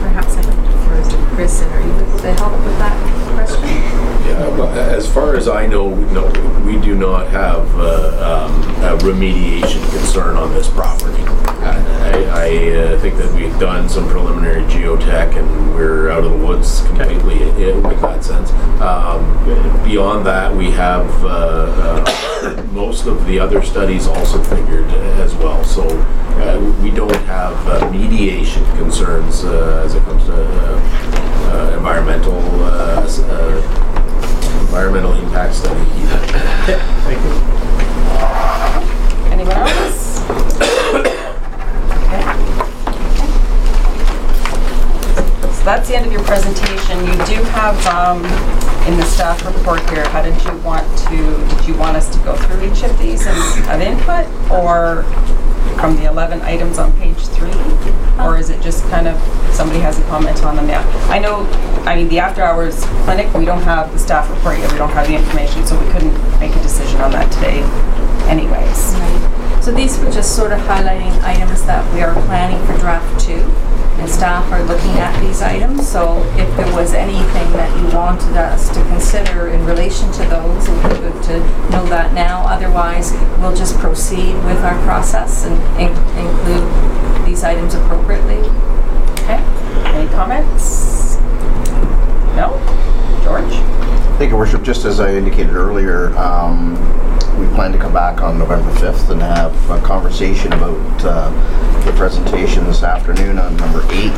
Perhaps I can defer to Chris, and are you able to help with that question? Yeah, well, as far as I know, no, we do not have a remediation concern on this property. I think that we've done some preliminary geotech and we're out of the woods completely with that sense. Beyond that, we have most of the other studies also figured as well. So we don't have mediation concerns as it comes to environmental impact study either. Yeah, thank you. Anyone else? So that's the end of your presentation. You do have in the staff report here, did you want us to go through each of these and have input, or from the 11 items on page 3? Or is it just kind of, somebody has a comment on them? Yeah. I mean, the after hours clinic, we don't have the staff report yet, we don't have the information, so we couldn't make a decision on that today anyways. Right. So these were just sort of highlighting items that we are planning for draft 2. And staff are looking at these items, so if there was anything that you wanted us to consider in relation to those, it would be good to know that now. Otherwise, we'll just proceed with our process and include these items appropriately. Okay. Any comments? No? George? Thank you, Worship. Just as I indicated earlier, we plan to come back on November 5th and have a conversation about the presentation this afternoon on number 8,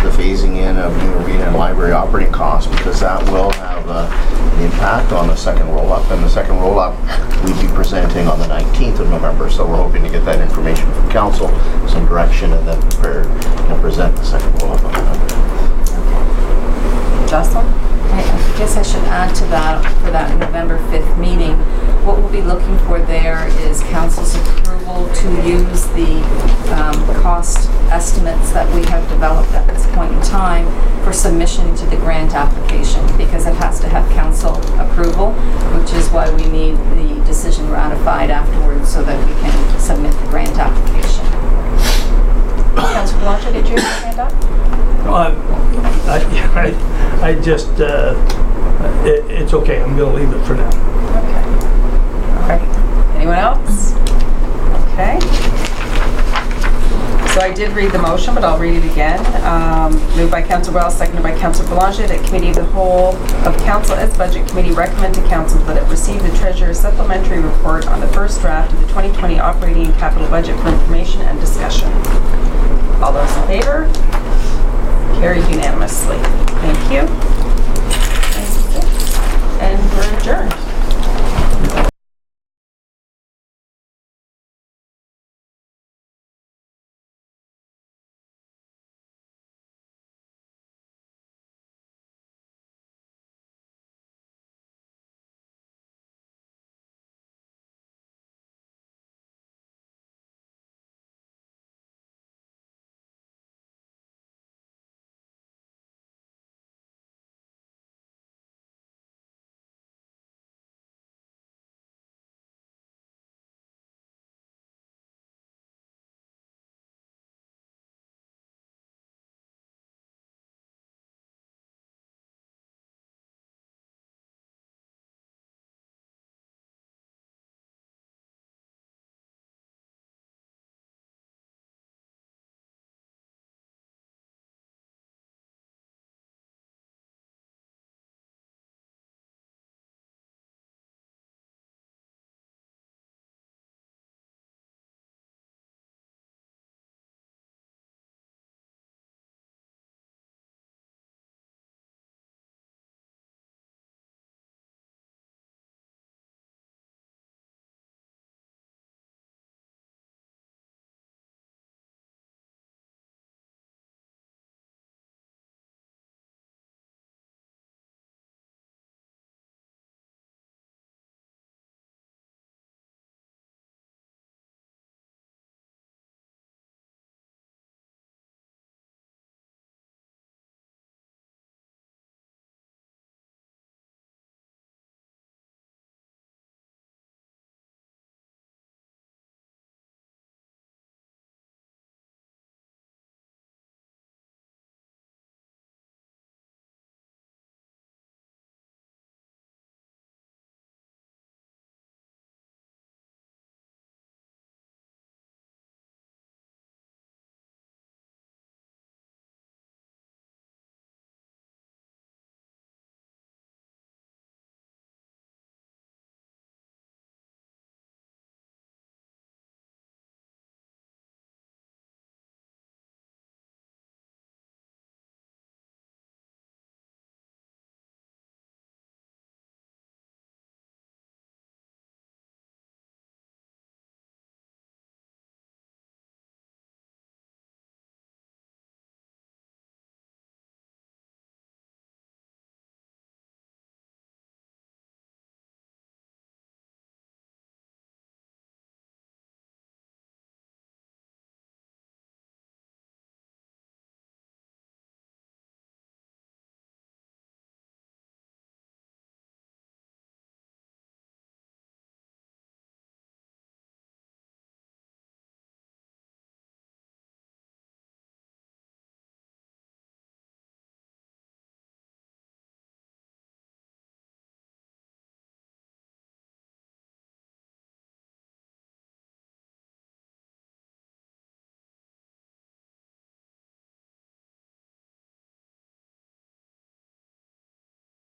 the phasing in of new arena and library operating costs, because that will have an impact on the second roll-up. And the second roll-up we'd be presenting on the 19th of November. So we're hoping to get that information from council, some direction, and then prepare and present the second roll-up on November. Jocelyn? I guess I should add to that, for that November 5th meeting, what we'll be looking for there is council's approval to use the cost estimates that we have developed at this point in time for submission to the grant application, because it has to have council approval, which is why we need the decision ratified afterwards so that we can submit the grant application. Councillor Blanchard, did you have your hand up? I just, it's okay, I'm gonna leave it for now. Okay. All right. Anyone else? Okay. So I did read the motion, but I'll read it again. Moved by Councillor Wells, seconded by Councillor Boulanger, that Committee of the Whole of Council as Budget Committee recommend to Council that it receive the Treasurer's supplementary report on the first draft of the 2020 operating and capital budget for information and discussion. All those in favor? Carried unanimously. Thank you.